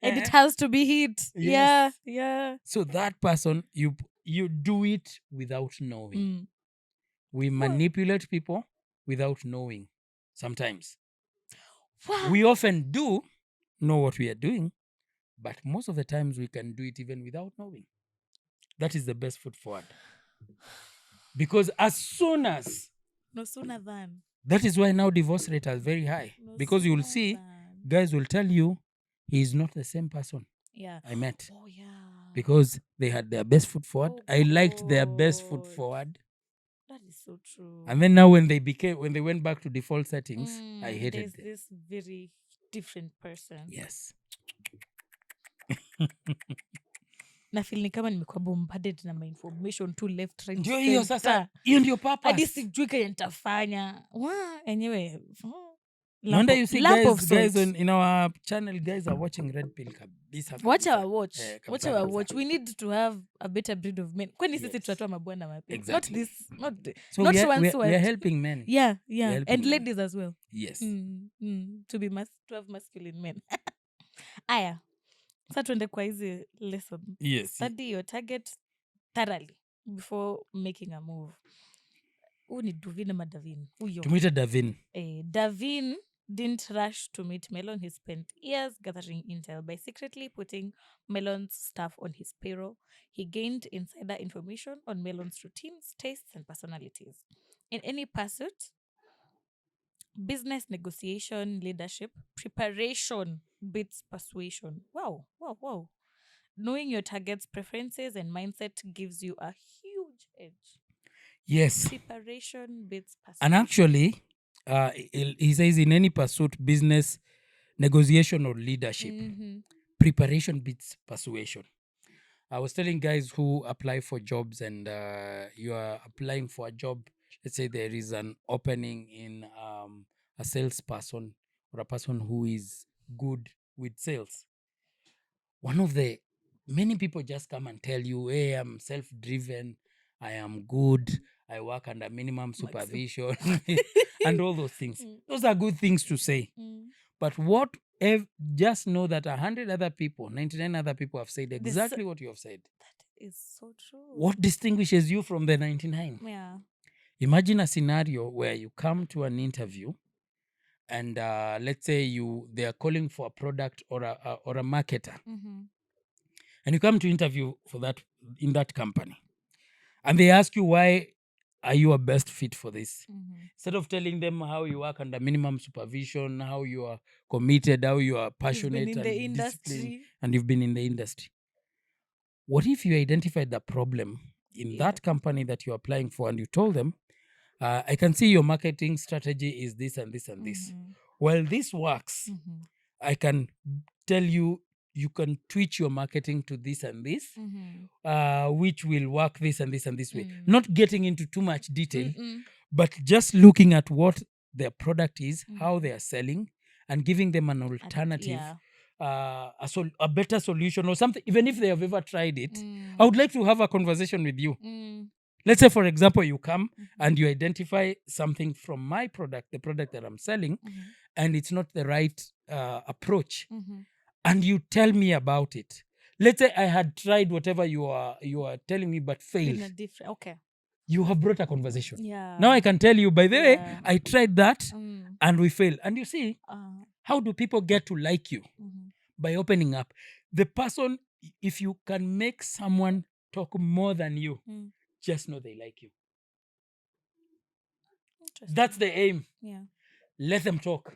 And it has to be hit. Yes. Yeah. So that person, you do it without knowing. We manipulate people without knowing sometimes. Wow. We often do know what we are doing, but most of the times we can do it even without knowing. That is the best foot forward. Because as soon as... No sooner than. That is why now divorce rate are very high. Because you will see, guys will tell you, he is not the same person I met. Oh, yeah. Because they had their best foot forward. Oh, I liked their best foot God. forward. That is so true. And then now when they went back to default settings, I hated there's them. this very different person. Yes. Na feel ni kama nimekuwa bombarded na information tu left right Ndio hiyo sasa, hiyo ndio hadi purpose. sijui kenye nitafanya. Anyway, No wonder you see lamp of guys salt. in our channel, guys are watching Red Pill kabisa. Watch kabisa. our watch. Watch our kabisa. watch. We need to have a better breed of men. Kwani sisi Yes. tutatoa mabwana wapi? Exactly. So not we ones who are are- helping men. Yeah. helping And men. ladies as well. Yes. To have masculine men. Aya. Sasa tuende kwa hizi lesson. Yes. Study your target thoroughly before making a move. Huu ni Duvin ama Davin? Huyo. Tumwita Davin. Davin didn't rush to meet Melon. He spent years gathering intel by secretly putting Melon's staff on his payroll. He gained insider information on Melon's routines, tastes, and personalities. In any pursuit, business, negotiation, leadership, preparation beats persuasion. Wow. Knowing your target's preferences and mindset gives you a huge edge. Yes. Preparation beats persuasion. And actually, he says in any pursuit, business, negotiation, or leadership, preparation beats persuasion. I was telling guys who apply for jobs and you are applying for a job, let's say there is an opening in a salesperson or a person who is good with sales. Many people just come and tell you, hey, I'm self-driven, I am good, I work under minimum supervision, and all those things. Those are good things to say. But what just know that 100 other people, 99 other people have said exactly what you have said. That is so true. What distinguishes you from the 99? Yeah. Imagine a scenario where you come to an interview and let's say they are calling for a product or a marketer, and you come to interview for that in that company, and they ask you, why are you a best fit for this? Instead of telling them how you work under minimum supervision, how you are committed, how you are passionate and disciplined, and you've been in the industry. What if you identified the problem in that company that you're applying for, and you told them, I can see your marketing strategy is this and this and this. Well, this works. I can tell you, you can tweak your marketing to this and this, which will work this and this and this way. Not getting into too much detail, but just looking at what their product is, how they are selling, and giving them an alternative, a better solution or something, even if they have ever tried it. I would like to have a conversation with you. Let's say, for example, you come and you identify something from my product, the product that I'm selling, and it's not the right approach, and you tell me about it. Let's say I had tried whatever you are telling me, but failed. Okay. You have brought a conversation. Yeah. Now I can tell you, by the way, I tried that and we failed. And you see, how do people get to like you? By opening up. The person, if you can make someone talk more than you, just know they like you. That's the aim. Yeah. Let them talk.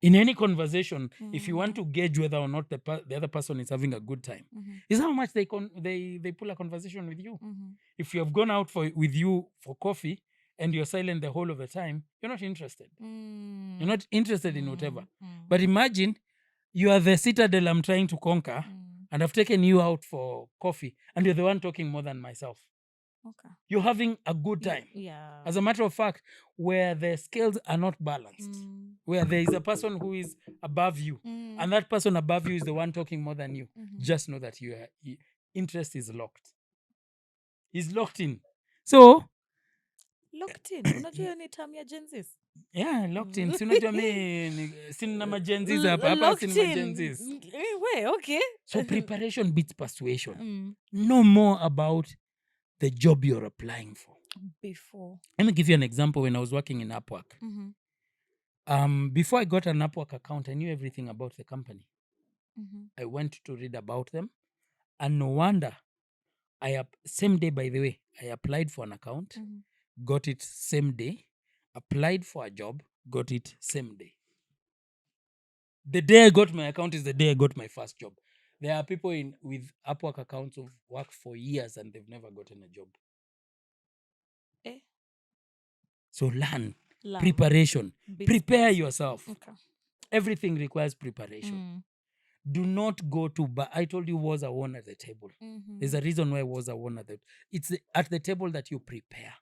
In any conversation, if you want to gauge whether or not the other person is having a good time, is how much they pull a conversation with you. If you have gone out with you for coffee and you're silent the whole of the time, you're not interested. You're not interested in whatever. But imagine you are the citadel I'm trying to conquer, and I've taken you out for coffee, and you're the one talking more than myself. Okay. You're having a good time. Yeah. As a matter of fact, where the scales are not balanced, where there is a person who is above you, and that person above you is the one talking more than you, just know that your interest is locked. Is locked in. So locked in. Unajua ni term ya Gen Zs? Yeah, locked in. Si unajua mi sina majenzis hapa sina majenzis. Wait, okay. So preparation beats persuasion. Know more about the job you're applying for. Before. Let me give you an example. When I was working in Upwork, before I got an Upwork account, I knew everything about the company. I went to read about them, and no wonder same day, by the way, I applied for an account, got it same day, applied for a job, got it same day. The day I got my account is the day I got my first job. There are people with Upwork accounts who've worked for years and they've never gotten a job. So learn. Preparation. Prepare yourself. Okay. Everything requires preparation. Do not go to I told you wars are won at the table. There's a reason why wars are won it's at the table that you prepare.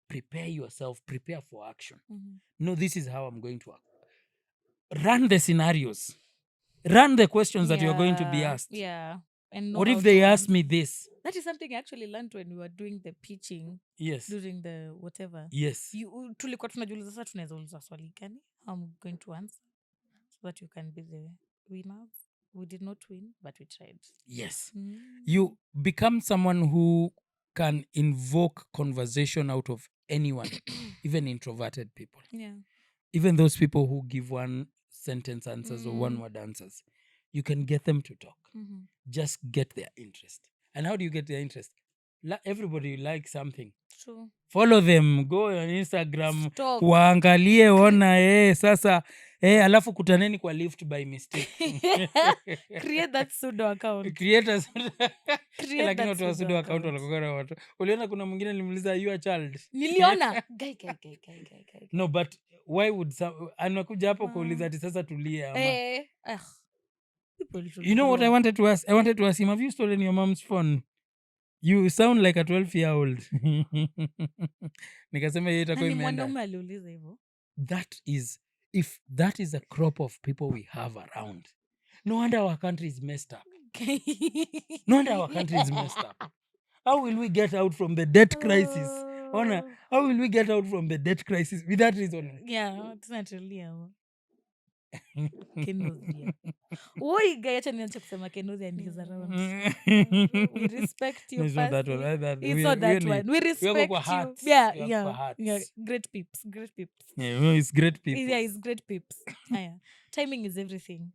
Prepare yourself. Prepare for action. No, this is how I'm going to act. Run the scenarios. Run the questions that you're going to be asked. Yeah. And what if they ask me this? That is something I actually learned when we were doing the pitching. Yes. During the whatever. Yes. Tulikuwa tunajiuliza sasa tunaweza uliza swali gani? I'm going to answer so that you can be the winners. We did not win, but we tried. Yes. You become someone who can invoke conversation out of anyone, even introverted people. Yeah. Even those people who give one sentence answers or one word answers. You can get them to talk. Just get their interest. And how do you get their interest? Everybody likes something. True. Follow them. Go on Instagram. Waangalie ona sasa alafu kutaneni kwa lift by mistake. Create that pseudo account. Create a lakini watu wa pseudo account wanakokana watu. Uliona kuna mwingine nilimuuliza you a child. Niliona. Guy. No, but why would anakuja hapo kuuliza ati sasa tulie ama. You know what I wanted to ask? I wanted to ask him, have you stolen your mom's phone? You sound like a 12-year-old. Nikasema yeye itakuwa imeenda. If that is a crop of people we have around. No wonder our country is messed up. No wonder our country is messed up. How will we get out from the debt crisis? How will we get out from the debt crisis with that reason? Yeah, it's not really. Kenothia. Oi, guy, acha niache kusema Kenothia and he's around. We respect you, No, it's not that one. Percy. It's not that one. We respect kwa you. hearts. Yeah, We are yeah, kwa hearts. yeah. Great peeps. Yeah, no, it's great people. Yeah, it's great peeps. Aya. Timing is everything.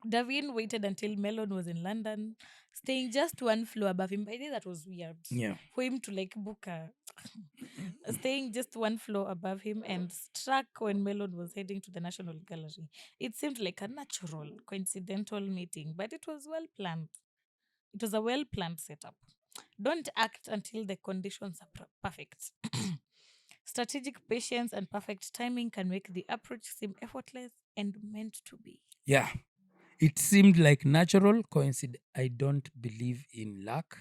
Davin waited until Melon was in London, staying just one floor above him. I think that was weird. Yeah. For him to like book a staying just one floor above him and struck when Melon was heading to the National Gallery. It seemed like a natural, coincidental meeting, but it was well planned. It was a well planned setup. Don't act until the conditions are perfect. Strategic patience and perfect timing can make the approach seem effortless and meant to be. Yeah. It seemed like natural coincidence. I don't believe in luck.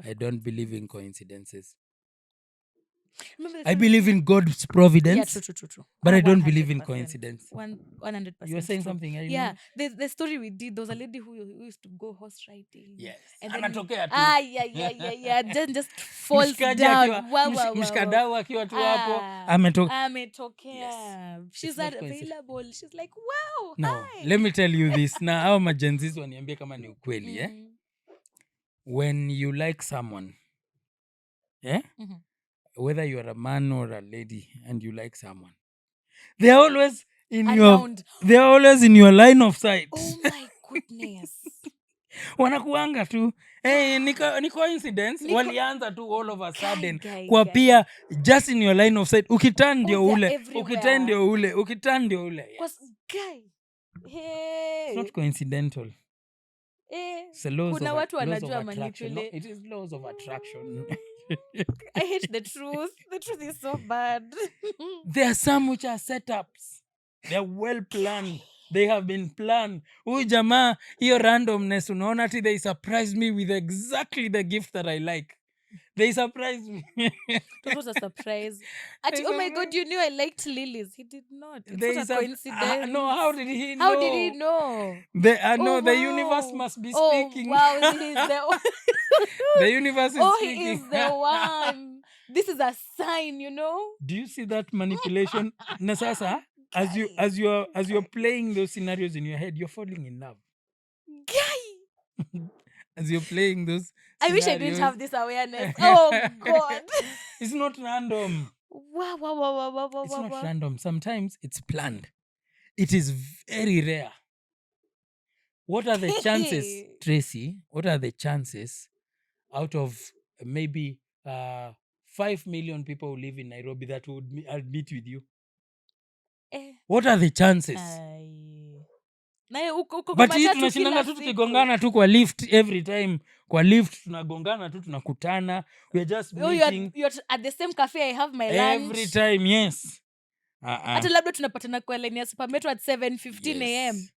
I don't believe in coincidences. Remember the I time believe in God's providence. Yeah, true. But I don't 100%. believe in coincidence. 100%. You were saying true. something, I Yeah, remember. the story we did, there was a lady who used to go horse riding. Yes. And then Anatokea tu. yeah. Just falls Mshikaji down. akiwa- Wow. mshikadau akiwa tu hapo Ametokea. Yes. She's It's not coincidence. available. She's like, wow, No, hi. let me tell you this. Na hao majenzis waniambie kama ni ukweli, eh? When you like someone, eh? Mhm. Whether you are a man or a lady and you like someone, they're always Around. they're always in your line of sight. Oh my goodness. Wanakuanga tu ni coincidence. Walianza tu all of a sudden kwa pia just in your line of sight. Ukiturn ndio ule, ukiturn ndio ule, ukiturn ndio ule. Yes. Guy. Hey. It's not coincidental. It's the laws Kuna of watu laws of wanajua attraction. No, manipulate. it is laws of attraction. I hate the truth. The truth is so bad. There are some which are setups. They are well planned. They have been planned. Huyu jamaa, hiyo randomness, unaona ati they surprised me with exactly the gift that I like. They surprised me. That was a surprise. Oh my God, you knew I liked lilies. He did not. It's not a coincidence. No, how did he know? How did he know? The universe must be speaking. Oh, wow. He's the The universe is speaking. He is the one. This is a sign, you know? Do you see that manipulation? Na sasa, as you're playing those scenarios in your head, you're falling in love. Guy! As you're playing those scenarios. I wish I didn't have this awareness. Oh, God. It's not random. Wow. It's not random. Sometimes it's planned. It is very rare. What are the chances, Tracy? What are the chances out of maybe 5 million people who live in Nairobi that would meet with you? What are the chances? But hii tunashindanga tu tukigongana tu kwa lift every time. Kwa lift tunagongana tu tunakutana. We're just meeting. You're at the same cafe I have my lunch. Every time, yes. Hata labda tunapatana kwa line ya Supermetro at 7:15 a.m.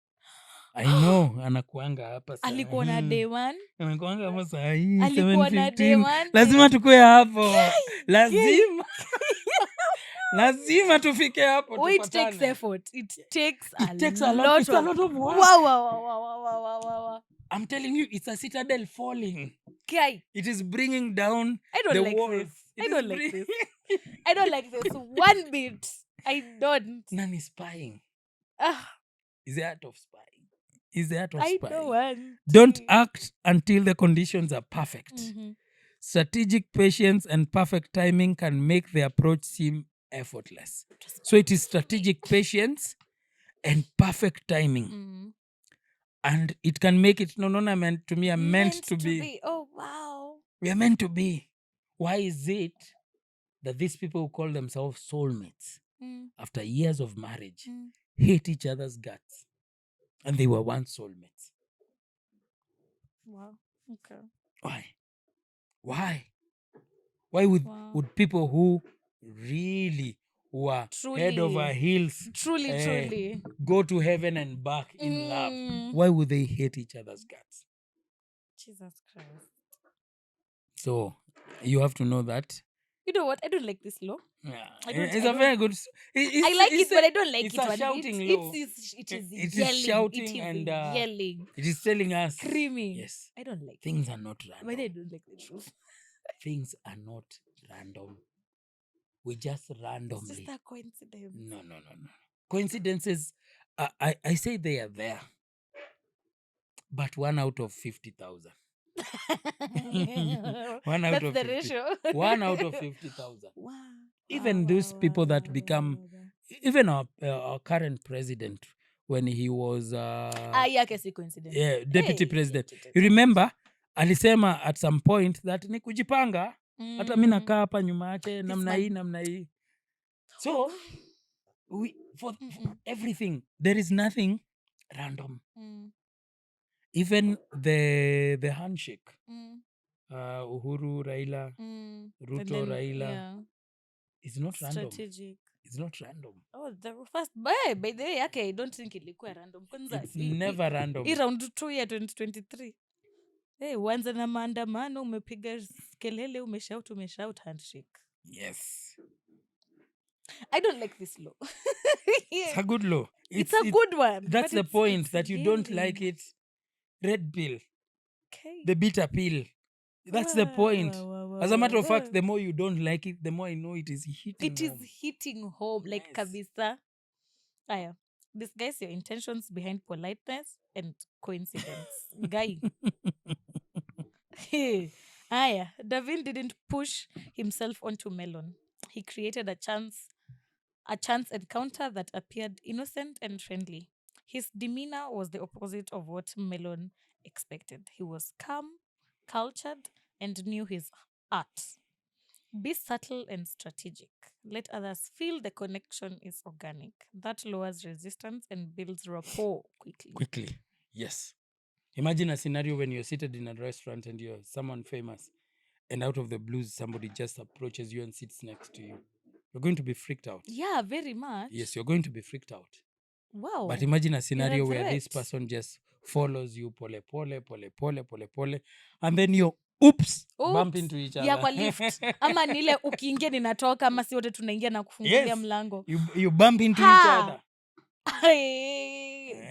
I know, anakuanga hapa saa. Alikuwa na day one. Anakuanga hapa saa hii Alikuwa na day 7:15. one. Lazima tukue hapo. Lazima tufike hapo tupatane. It takes effort. It takes a lot. It's a lot of work. Wow. I'm telling you, it's a citadel falling. Guy. It is bringing down the walls. This. I don't like this. I don't like this one bit. I don't. Nani spying? Is the art of spying. I don't want. Don't act until the conditions are perfect. Mm-hmm. Strategic patience and perfect timing can make the approach seem effortless. So it is strategic patience and perfect timing. Mm-hmm. And it can make it meant to be. Oh, wow. We are meant to be. Why is it that these people who call themselves soulmates, after years of marriage, hate each other's guts? And they were once soulmates. Wow. Okay. Why? Why would people who really were head over heels truly go to heaven and back in love? Why would they hate each other's guts? Jesus Christ. So you have to know that. You know what? I don't like this law. Yeah, it's a very good. I like it, but I don't like it. It's a shouting law. It is yelling. And yelling. It is telling us. Screaming. Yes. I don't like things are not random. But I don't like the truth. Things are not random. We just randomly. It's just a coincidence. No. Coincidences I say they are there, but 1 out of 50,000. 1 out That's of the 50. ratio. 1 out of 50,000. Wow. Even those people that become, even our current president, when he was yake coincidence. deputy president, you remember alisema at some point that ni kujipanga, hata mimi nakaa hapa nyuma yake namna hii. So for everything there is nothing random. Even the handshake, Uhuru Raila, Ruto Raila, is not strategic. random. It's not random. Oh, the first by the way yake I don't think ilikuwa random. Kwanza It's never random. Round 2 ya 2023. Uanza na maandamano, umepiga kelele, umeshout handshake. Yes. I don't like this law. It's a good law. It's a good one. That's the point, that you don't like it. Red pill. Okay. The bitter pill. That's the point. As a matter of fact, the more you don't like it, the more I know it is hitting home. It is hitting home, like kabisa. Aya. Disguise your intentions behind politeness and coincidence. Guy. Aya. Davin didn't push himself onto Melon. He created a chance encounter that appeared innocent and friendly. His demeanor was the opposite of what Melon expected. He was calm, cultured, and knew his art. Be subtle and strategic. Let others feel the connection is organic. That lowers resistance and builds rapport quickly. Yes. Imagine a scenario when you're seated in a restaurant and you're someone famous, and out of the blues somebody just approaches you and sits next to you. You're going to be freaked out. Yeah, very much. Yes, you're going to be freaked out. Wow. But imagine a scenario where this person just follows you pole, and then you bump into each other. Yeah, kwa lift. Ama nile ukiingia ninatoka, ama si wote tunaingia na kufungulia mlango. You bump into each other.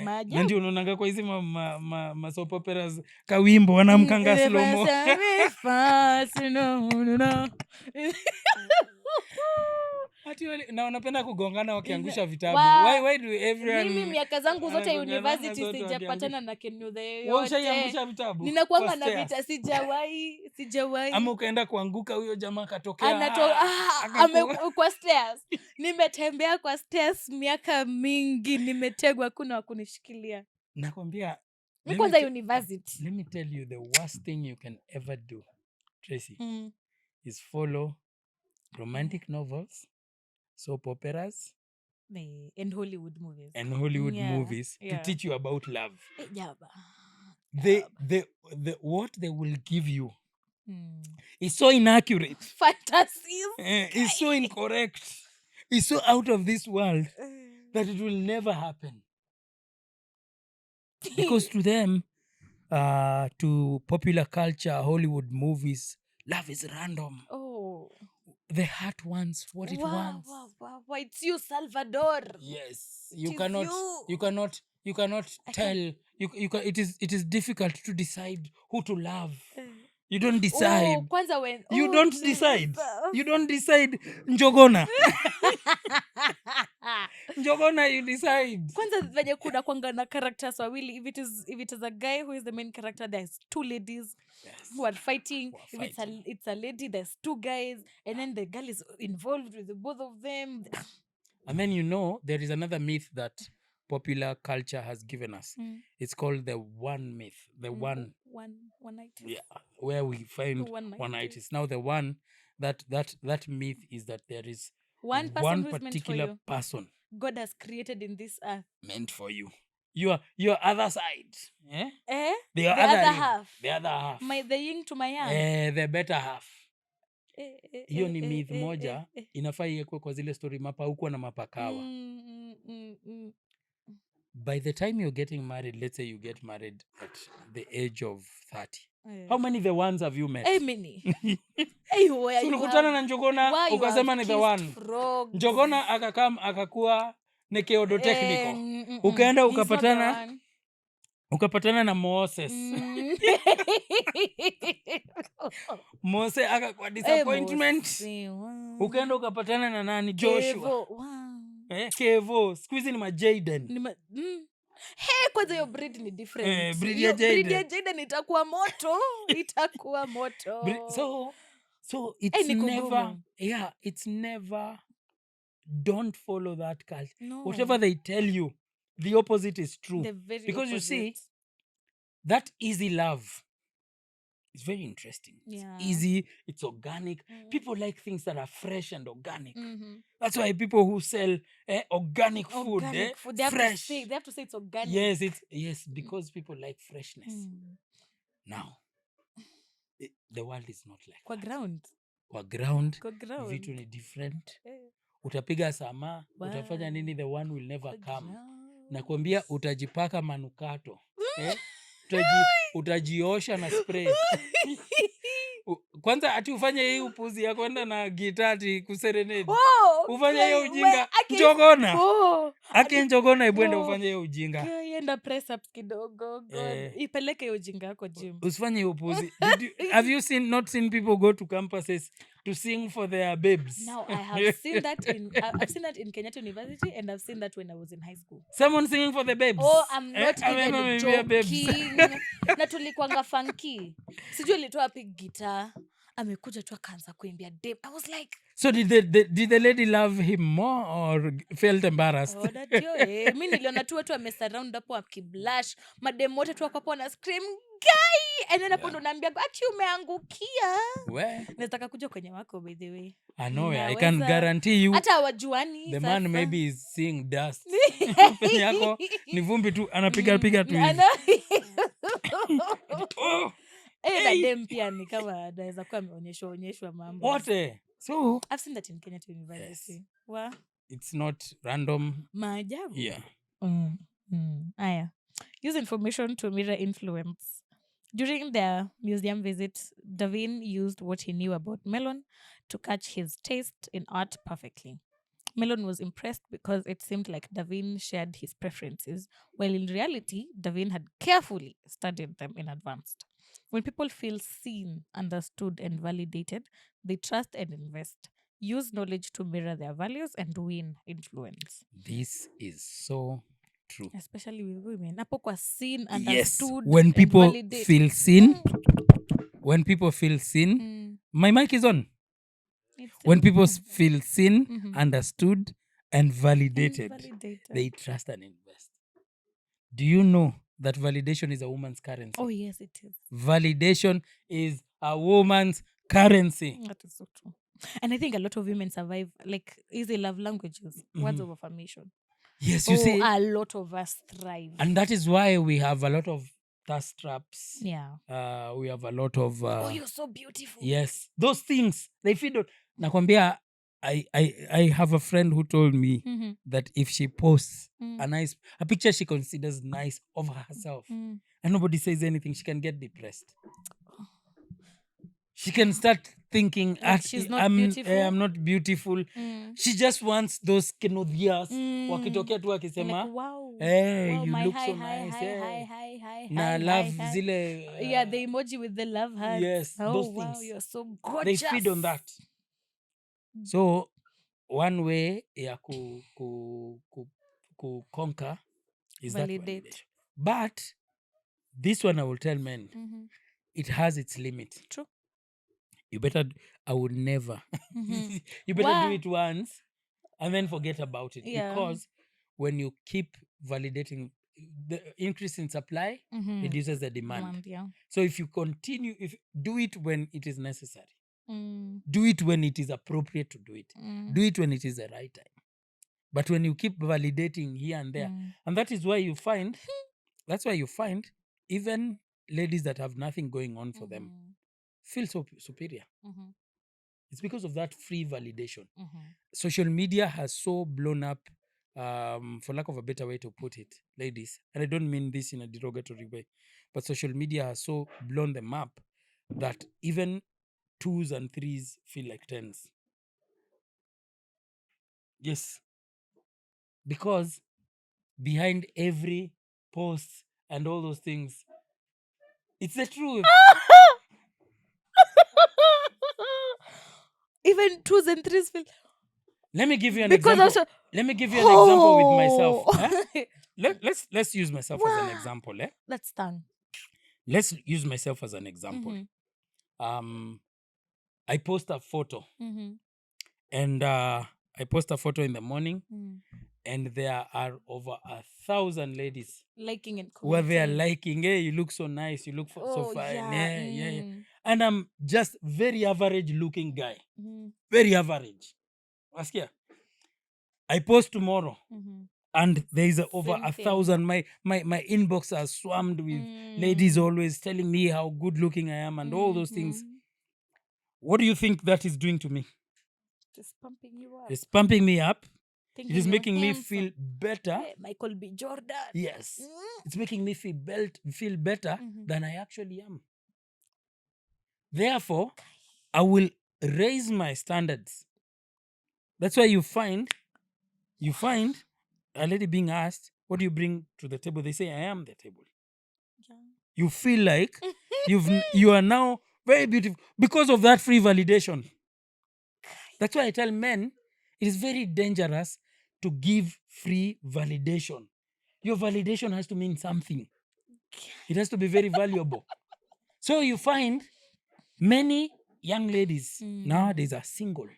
Maajabu. Ndio unaonanga kwa hizi ma soap operas kawimbo wanamkanga slow mo. Na wanapenda kugongana wakiangusha vitabu. Why do everyone... Mimi miaka zangu zote university sijapatana na Kenyudha yoyote. Ushaangusha vitabu? Ninakuanga na vita, sijawahi. Ama ukaenda kuanguka, huyo jamaa katokea. Kwa stairs. Nimetembea kwa stairs miaka mingi, nimetegwa, kuna wakunishikilia. Nakwambia, kwanza university. Let me tell you, the worst thing you can ever do, Tracy, is follow romantic novels, soap operas, and Hollywood movies. Movies to teach you about love. Yeah. What they will give you is so inaccurate. Fantasies. It's so incorrect. It's so out of this world that it will never happen. Because to them, to popular culture, Hollywood movies, love is random. Oh. The heart wants what it wants. Wow. It's you, Salvador. Yes. You cannot tell. It is difficult to decide who to love. You don't decide. You don't decide. You don't decide. Njogona. Njogona, you decide. Kwanza venye kuna kwanga na characters wawili. If it is a guy who is the main character, there's two ladies who are fighting. If it's a lady, there's two guys, and then the girl is involved with both of them. And then there is another myth that popular culture has given us. It's called the one myth. The one-itis. Yeah, where we find one-itis. Now the one that myth is that there is one particular person God has created in this earth meant for you. Your other side. The other half. The other half. The yin to my yang. The better half. Hiyo ni myth moja inafaa iwekwe kwa zile story mapa huko na mapakawa. By the time you're getting married, let's say you get married at the age of 30. How many the ones have you met? Many. Ulikutana na Njogona ukasema ni the one. Njogona akakuwa nekeodo technical. Ukaenda ukapatana na Moses. Moses akakuwa disappointment. Ukaenda ukapatana na nani? Joshua. Kevo squeeze ni Jaden. Hey, kwanza hiyo breed ni different. Breed Hiyo ya breed ya Jaden. Jaden itakuwa moto. Itakuwa moto. So it's niko never ngumu. it's never, don't follow that culture. No. Whatever they tell you, the opposite is true. The very Because you see, opposite. that easy love is very interesting. Yeah. It's easy, it's organic. People like things that are fresh and organic. That's why people who sell organic food, food, they fresh. they have to say it's organic. Yes, because people like freshness. Now, the world is not like Kwa that. Kwa ground, vitu ni different. Utapiga sama, utafanya nini, the one will never come. Nakwambia utajipaka manukato. Utajiosha na spray. Kwanza ati ufanye hii upuzi ya kwenda na gitati kuserenade. Ufanye hiyo ujinga. Njogona. Ake njogona ibwenda ufanye hiyo ujinga. Yenda press ups kidogo. Ipeleke hiyo ujinga yako gym. Usifanye hiyo upuzi. Have you not seen people go to campuses to sing for their babes? Now I have seen that in Kenyatta University, and I've seen that when I was in high school. Someone singing for the babes. I'm not even joking. Na tulikuanga funky. Sijui alitoa wapi guitar. Amekuja tu akaanza kuimbia dem. I was like, so did the lady love him more or felt embarrassed? Mimi niliona tu watu wamesurround hapo wakiblush. Madem wote tu wako hapo na scream guy, and then hapo ndo naambia ati umeangukia. Nataka kuja kwenye wako by the way. I know, I can guarantee you. Hata wajuani the man maybe is seeing dust. Yako ni vumbi tu anapiga tu hivi. Na dem pia ni kama anaweza kuwa ameonyeshwa mambo. Wote. So I've seen that in Kenyatta University. Yes. Wow. It's not random. Maajabu. Yeah. Aya. Use information to mirror influence. During their museum visit, Davin used what he knew about Melon to catch his taste in art perfectly. Melon was impressed because it seemed like Davin shared his preferences, while in reality, Davin had carefully studied them in advance. When people feel seen, understood, and validated, they trust and invest. Use knowledge to mirror their values and win influence. This is so true. Especially with women. Napo kwa seen, understood, when people and validate. Feel seen, when people feel seen, my mic is on. When people feel seen, understood, and validated, they trust and invest. Do you know that validation is a woman's currency? Oh, yes, it is. Validation is a woman's currency. That is so true. And I think a lot of women survive, like, easy love languages, words of affirmation. Yes, you see. A lot of us thrive. And that is why we have a lot of thirst traps. Yeah. We have a lot of... oh, you're so beautiful. Yes. Those things, they feed on... Nakwambia, I have a friend who told me that if she posts a picture she considers nice of herself, and nobody says anything, she can get depressed. She can start thinking, she's not beautiful. I'm not beautiful. She just wants those kinodhias. Wakitokea tu wakisema, like, wow, hey, wow, you my look hi, so hi, nice. Hi, na love zile... yeah, the emoji with the love heart. Yes, those wow, things. You're so gorgeous. They feed on that. So, one way ya conquer is validate. That validation. But, this one I will tell men, it has its limit. True. I would never. You better do it once and then forget about it. Yeah. Because when you keep validating, the increase in supply reduces the demand. Yeah. So if you continue, do it when it is necessary. Do it when it is appropriate to do it. Do it when it is the right time. But when you keep validating here and there, and that is why you find, even ladies that have nothing going on for them feel so superior. It's because of that free validation. Social media has so blown up, for lack of a better way to put it, ladies, and I don't mean this in a derogatory way, but social media has so blown them up that even 2s and 3s feel like 10s. Yes. Because behind every post and all those things, it's the truth. Even 2s and 3s feel... Let me give you an Because example. also, Let me give you an example with myself. oh. Let's use myself as an example. That's tongue. Let's use myself as an example. I post a photo, and I post a photo in the morning, and there are over 1,000 ladies Liking and who are there commenting. liking. Hey, you look so nice. You look so fine. Yeah. Yeah. And I'm just very average looking guy. Very average. Waskia. I post tomorrow. And there is over Same 1,000. My inbox are swarmed with ladies always telling me how good looking I am and all those things. What do you think that is doing to me? Just pumping you up. It's pumping me up. Thinking It is you're making me handsome. feel better. Hey, Michael B. Jordan. Yes. It's making me feel better than I actually am. Therefore, I will raise my standards. That's why you find a lady being asked, what do you bring to the table? They say, I am the table. Yeah. You feel like you are now very beautiful because of that free validation. That's why I tell men, it is very dangerous to give free validation. Your validation has to mean something. It has to be very valuable. So you find many young ladies nowadays are single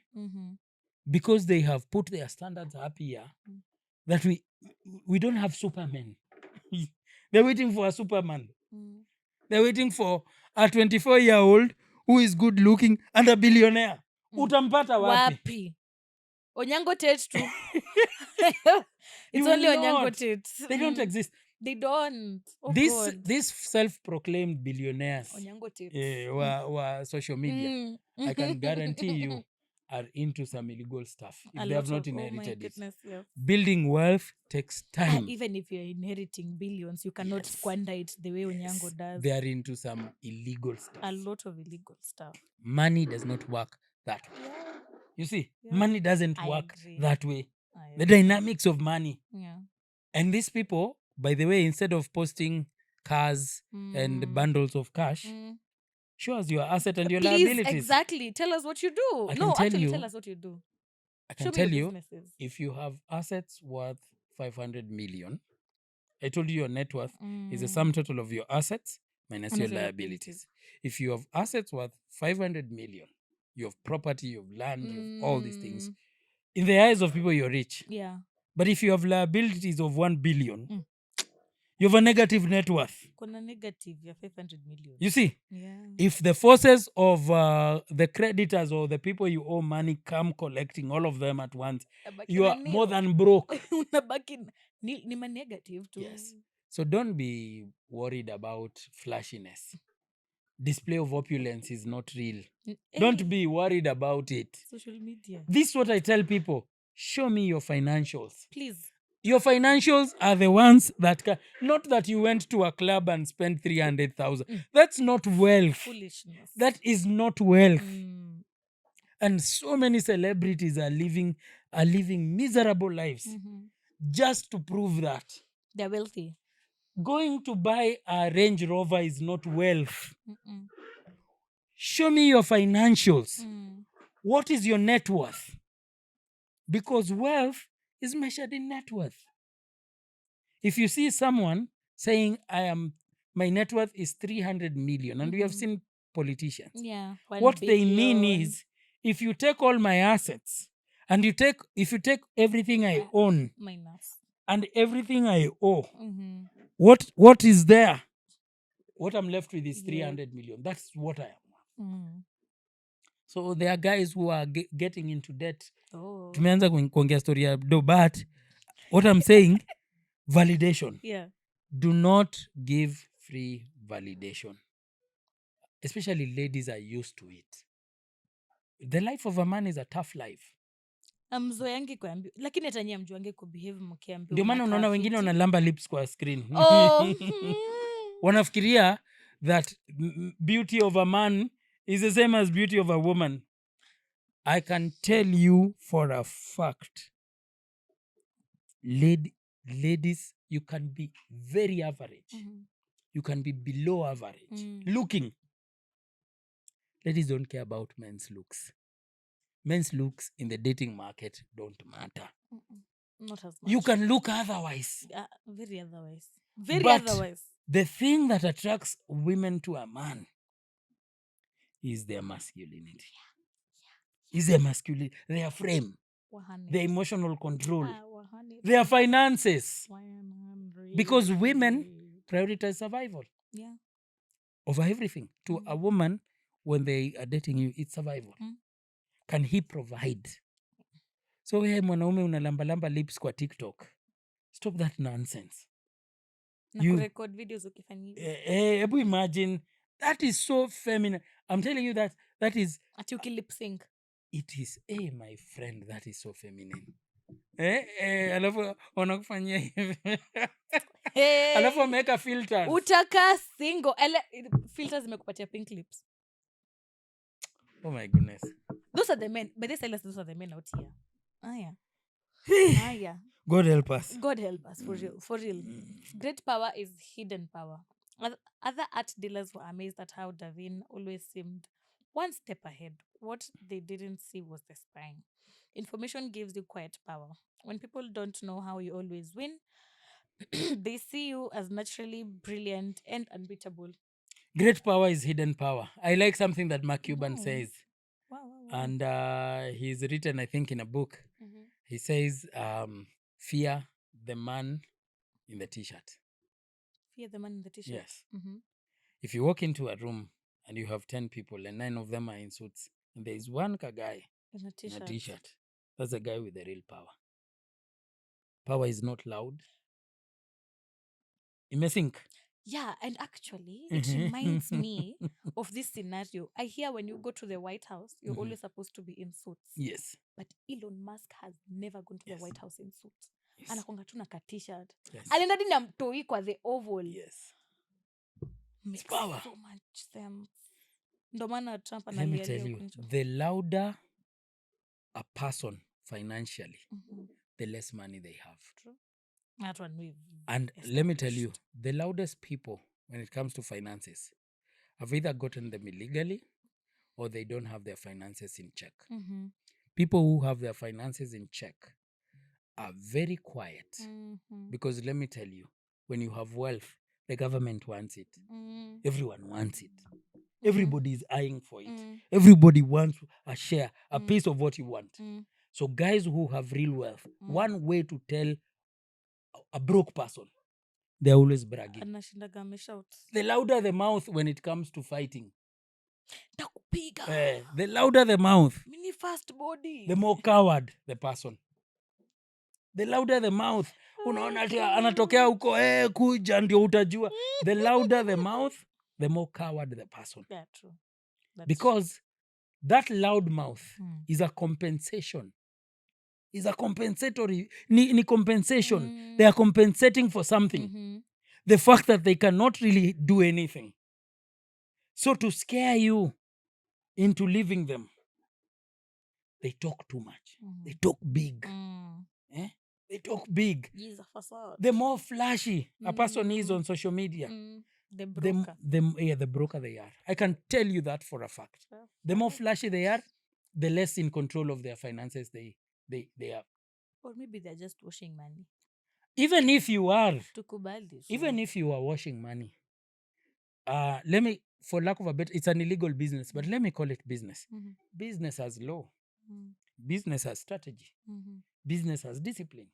because they have put their standards up here that we don't have supermen. They're waiting for a superman. They're waiting for a 24-year-old who is good looking and a billionaire. Utampata wapi? Wapi. Onyango Tate too. It's You only will Onyango not. Tate. They don't exist. They don't. Oh, God. These self-proclaimed billionaires Onyango Tate. were social media, I can guarantee you, are into some illegal stuff if they have not inherited it. Yes. Building wealth takes time. Even if you're inheriting billions, you cannot squander it the way Onyango does. They are into some illegal stuff. A lot of illegal stuff. Money does not work that way. Yeah. You see, money doesn't I work agree. that way. The agree. dynamics of money. Yeah. And these people, by the way, instead of posting cars and bundles of cash, show us your asset and your Please, liabilities. exactly. Tell us what you do. Tell us what you do. I can tell you, if you have assets worth 500 million, I told you your net worth is the sum total of your assets minus your liabilities. If you have assets worth 500 million, you have property, you have land, you have all these things. In the eyes of people, you're rich. Yeah. But if you have liabilities of 1 billion, you have a negative net worth. Kuna negative, you 500 million. You see? Yeah. If the forces of the creditors or the people you owe money come collecting all of them at once, you are more than broke. Ni negative too. Yes. So don't be worried about flashiness. Display of opulence is not real. Don't be worried about it. Social media. This is what I tell people. Show me your financials. Please. Your financials are the ones that not that you went to a club and spent 300,000. That's not wealth. Foolishness. That is not wealth. And so many celebrities are living miserable lives just to prove that they're wealthy. Going to buy a Range Rover is not wealth. Show me your financials. What is your net worth? Because wealth is measured in net worth. If you see someone saying, my net worth is 300 million, and we have seen politicians. Yeah. What they mean is, if you take all my assets, and if you take everything I own, minus, and everything I owe, what is there? What I'm left with is 300 million. That's what I am. So there are guys who are getting into debt. Tumeanza kuongea story ya do, but what I'm saying, validation. Yeah. Do not give free validation. Especially ladies are used to it. The life of a man is a tough life. Amzoeangi kuambiwa, lakini hata nyinyi amjuangi kubehave mkiambiwa. Ndio maana unaona wengine wanalamba lips kwa screen. Oh. Wanafikiria that beauty of a man is the same as beauty of a woman. I can tell you for a fact, ladies, you can be very average. You can be below average. Looking. Ladies don't care about men's looks. men's looks in the dating market don't matter. Not as much. You can look otherwise. Very otherwise. Very But otherwise. the thing that attracts women to a man is their masculinity. Is their masculinity, their frame, their emotional control, their finances. 100. Because women prioritize survival Yeah. over everything. To a woman, when they are dating you, it's survival. Can he provide? So wewe mwanaume unalambalamba lips kwa TikTok. Stop that nonsense. Na kurecord videos ukifanya hivyo. Ebu imagine, that is so feminine. I'm telling you that is... Ati ukilip sync. It is, my friend, that is so feminine. Alafu wanakufanyia hivi. Alafu wameweka filters. Utaka single. Filters zimekupatia pink lips. Oh my goodness. Those are the men. But they tell us those are the men out here. Yeah. God help us. God help us, for real. For real. Great power is hidden power. Other art dealers were amazed at how Davin always seemed one step ahead. What they didn't see was the spine. Information gives you quiet power. When people don't know how you always win, they see you as naturally brilliant and unbeatable. Great power is hidden power. I like something that Mark Cuban says. Wow. And he's written, I think, in a book. He says, fear the man in the t-shirt. Fear the man in the t-shirt? Yes. If you walk into a room and you have 10 people and 9 of them are in suits, and there is one guy in a t-shirt, that's the guy with the real power. Power is not loud. Imesink. Yeah, and actually, it reminds me of this scenario. I hear when you go to the White House, you're always supposed to be in suits. Yes. But Elon Musk has never gone to the White House in suits. Yes. Anakonga tu na ka t-shirt. Yes. Alienda hadi na mtoi kwa the Oval. Yes. Makes power. so much sense. Ndo maana Trump Let me tell you, the louder a person financially, the less money they have. True. That one we've And let me tell you, the loudest people when it comes to finances have either gotten them illegally or they don't have their finances in check. People who have their finances in check are very quiet. Because let me tell you, when you have wealth, the government wants it. Everyone wants it. Everybody is eyeing for it. Everybody wants a share, a piece of what you want. So guys who have real wealth, one way to tell a broke person, they're always bragging. The louder the mouth when it comes to fighting. The louder the mouth, mini fast body, the more coward the person. The louder the mouth, unaona anatokea huko kuja ndio utajua. The louder the mouth, the more coward the person. Yeah, true. Because that loud mouth is a compensation. Is a compensatory ni compensation. They are compensating for something. The fact that they cannot really do anything. So to scare you into leaving them, they talk too much. They talk big. They talk big. The more flashy a person is on social media, the broker they are. I can tell you that for a fact. The more flashy they are, the less in control of their finances they are. Or maybe they're just washing money. Even if you are washing money, let me, for lack of a better, it's an illegal business, but let me call it business. Business has law. Business has strategy. Business has discipline.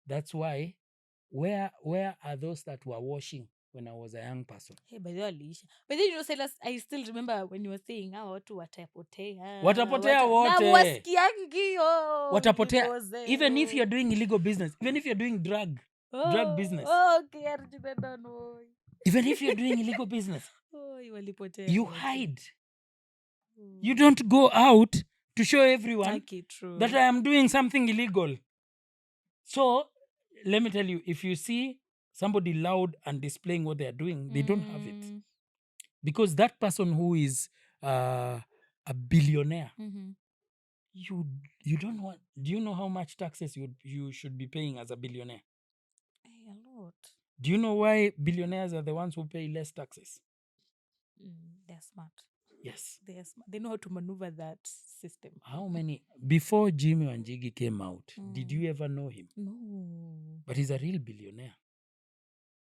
That's why, where are those that were washing when I was a young person? Hey, by the way, but then, you know, Silas, I still remember when you were saying, watu watapotea. Watapotea wote. Na wasikiangi watapotea. Even if you're doing illegal business, even if you're doing drug business. Okay, even if you're doing illegal business, you hide. You don't go out to show everyone that I am doing something illegal. So, let me tell you, if you see somebody loud and displaying what they are doing, they don't have it. Because that person who is a billionaire, you don't want... Do you know how much taxes you should be paying as a billionaire? A lot. Do you know why billionaires are the ones who pay less taxes? They're smart. Yes. They know how to maneuver that system. How many before Jimmy Wanjigi came out? Did you ever know him? No. But he's a real billionaire.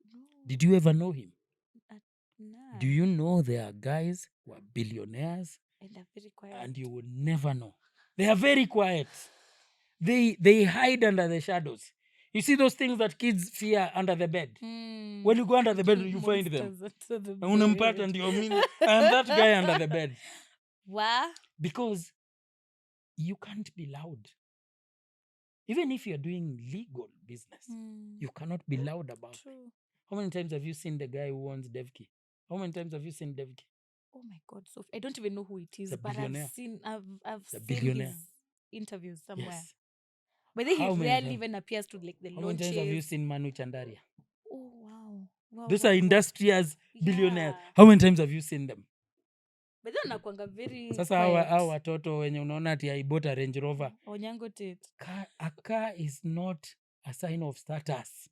No. Did you ever know him? Nah. Do you know there are guys who are billionaires And they're very quiet. and you would never know? They are very quiet. They hide under the shadows. You see those things that kids fear under the bed? When you go under the bed, you find them. Monsters under the Na unampata bed. ndio mimi. I am that guy under the bed. Why? Because you can't be loud. Even if you're doing legal business, you cannot be loud about it. True. How many times have you seen the guy who owns Devki? How many times have you seen Devki? Oh my God, Sophie. I don't even know who it is, a but I've billionaire. seen He's a seen billionaire. his interviews somewhere. Yes. But then he How many rarely times? even appears to like the How many times have you launches. seen Manu Chandaria? Oh wow. Wow. Those wow, are wow. industrious billionaires. Yeah. How many times have you seen them? But then nakwanga very Sasa hao watoto wenye unaona ati I bought a Range Rover. Onyango tit. A car is not a sign of status.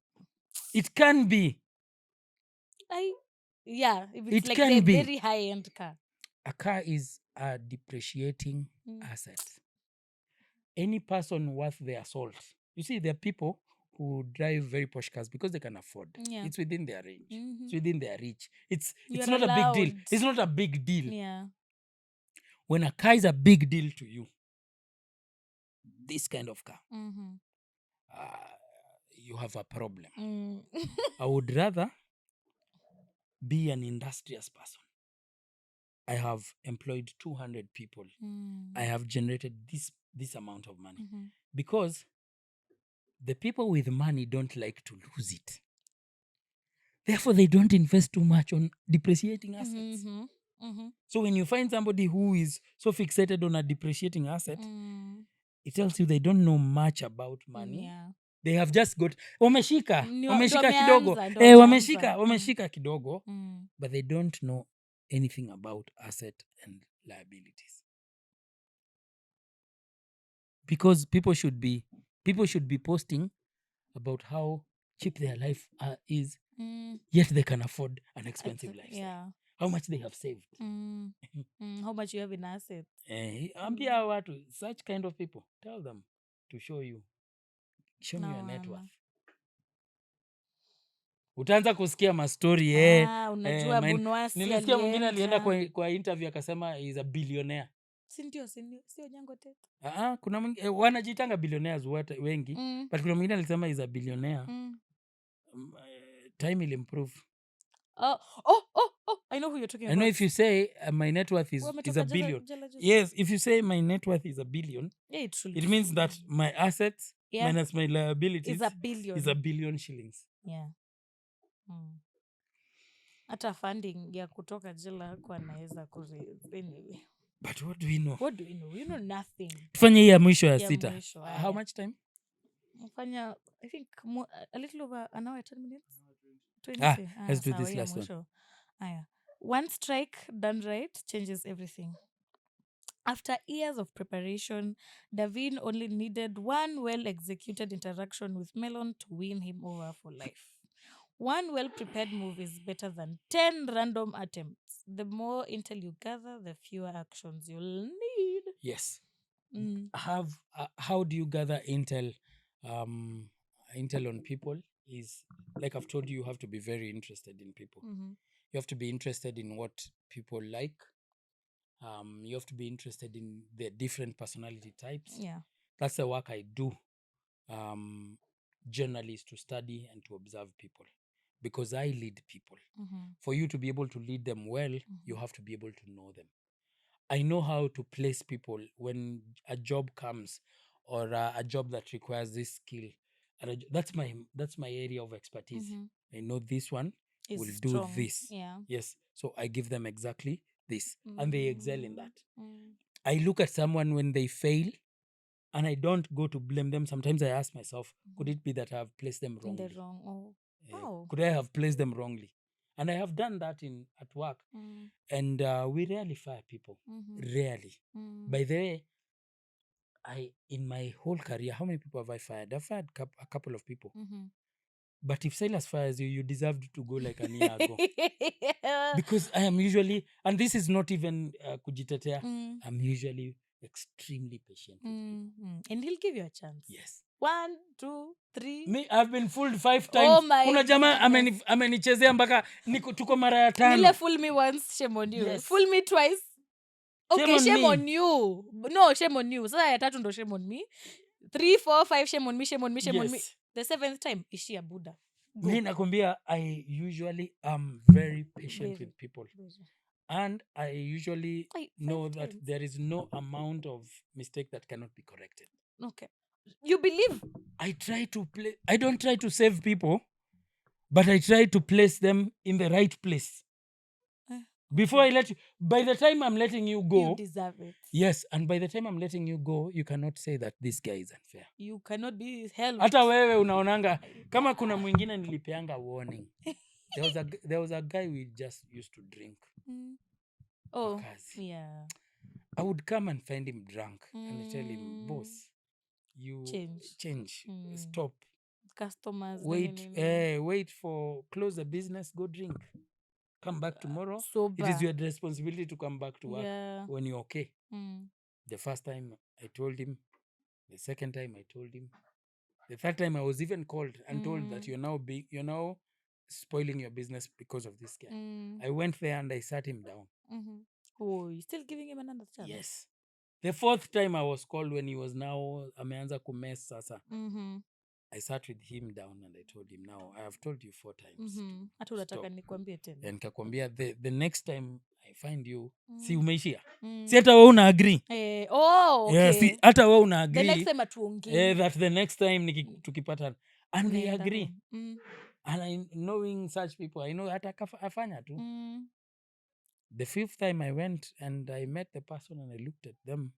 It can be. Yeah, if it's It like can the be. very high end car. A car is a depreciating asset. Any person worth their salt. You see, there are people who drive very posh cars because they can afford. Yeah. It's within their range. It's within their reach. It's You're not a big deal. allowed. It's not a big deal. Yeah. When a car is a big deal to you, this kind of car, you have a problem. I would rather be an industrious person. I have employed 200 people. I have generated this amount of money. Because the people with money don't like to lose it. Therefore, they don't invest too much on depreciating assets. So when you find somebody who is so fixated on a depreciating asset, it tells you they don't know much about money. Yeah. They have just got wameshika Ndo kidogo. wameanza. Wameshika kidogo, but they don't know anything about asset and liabilities. Because people should be posting about how cheap their life is, yet they can afford an expensive lifestyle. Yeah. How much they have saved. How much you have in assets. Ambia watu, such kind of people, tell them to show me your net worth. Utaanza kusikia mastori unajua Bunwasi nilisikia mwingine alienda kwa interview akasema is a billionaire. Sio Onyango tit. Kuna mwingine wanajitanga billionaires wengi, but kuna mwingine alisema is a billionaire. Time will improve. I know who you're talking about. I know if you say my net worth is a billion. Yes, if you say my net worth is a billion, it means that my assets minus my liabilities is a billion shillings. Yeah. Hata funding ya kutoka jela kwa naweza anyway. But what do we know? What do we know? You know nothing. Tufanye ya mwisho ya sita. How much time? Mfanya, I think a little over an hour, 10 minutes. 20. Let's do this last one. One strike done right changes everything. After years of preparation, Davin only needed one well-executed interaction with Melon to win him over for life. One well-prepared move is better than 10 random attempts. The more intel you gather, the fewer actions you'll need. Yes. How do you gather intel? Intel on people is, like I've told you, you have to be very interested in people. You have to be interested in what people like. You have to be interested in the different personality types. Yeah. That's the work I do. Generally is to study and to observe people, because I lead people. For you to be able to lead them well, you have to be able to know them. I know how to place people when a job comes, or a job that requires this skill. And that's my area of expertise. I know this one will do this. Yeah. Yes. So I give them exactly this, and they excel in that. I look at someone when they fail, and I don't go to blame them. Sometimes I ask myself, could it be that I have placed them wrongly? In the wrong. Could I have placed them wrongly? And I have done that at work. And we rarely fire people. Rarely. By the way, in my whole career, how many people have I fired? I've fired a couple of people. But if Silas fires you, you deserved to go like an year ago. Because I am usually, and this is not even kujitetea, I'm usually extremely patient with people. And he'll give you a chance. Yes. 1, 2, 3. Me, I've been fooled 5 times. Oh my Kuna jamaa goodness. amenichezea mpaka tuko mara ya 5. Nile fool me once, shame on you. Yes. Fool me twice. Shame Okay, on shame me. on you. No, shame on you. Sasa ya 3 ndo shame on me. 3, 4, 5, shame on me, shame on me, shame on me. Yes. The 7th time, ishia Buddha. Go. Me nakwambia, I usually am very patient Very, with people. very. And I usually Ay, 5 know that times. there is no amount of mistake that cannot be corrected. Okay. You believe? I don't try to save people, but I try to place them in the right place. Before I let you, by the time I'm letting you go, You deserve it. Yes, and by the time I'm letting you go, you cannot say that this guy is unfair. You cannot be helped. Hata wewe unaonanga kama kuna mwingine nilipeanga warning. There was a guy we just used to drink. Oh, Wakazi. yeah. I would come and find him drunk and I tell him, boss, you change. Stop. Customers. Wait for close the business, go drink. Come back tomorrow. Sober. It is your responsibility to come back to work when you're okay. The first time I told him, the second time I told him, the third time I was even called and told that you're now spoiling your business because of this guy. I went there and I sat him down. Oh, you're still giving him another chance? Yes. The fourth time I was called when he was now ameanza kumess sasa. I sat with him down and I told him, now I have told you 4 times. Hata unataka nikwambie tena. And nikakwambia the next time I find you, si umeishia. Si hata wewe una agree. Okay. Yeah, si hata wewe una agree. The next time atuongee. That the next time tukipata and they agree. And knowing such people, I know hata afanya tu. The 5th time I went and I met the person and I looked at them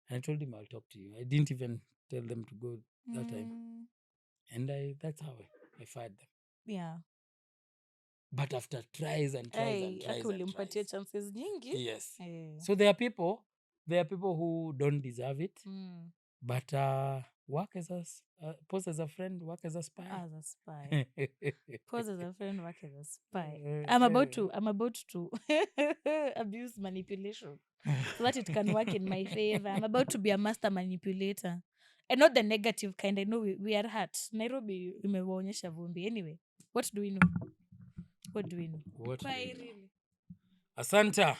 and I told him I'll talk to you. I didn't even tell them to go that time. And that's how I fired them. Yeah. But after tries and tries and tries and tries. Chances nyingi. Yes. So there are people who don't deserve it. But pose as a friend, work as a spy. As a spy. Pose as a friend, work as a spy. I'm about to abuse manipulation so that it can work in my favor. I'm about to be a master manipulator. And not the negative kind. I know we are hurt. Nairobi imewaonyesha vumbi. Anyway, what do we know? What do we know? Asanta.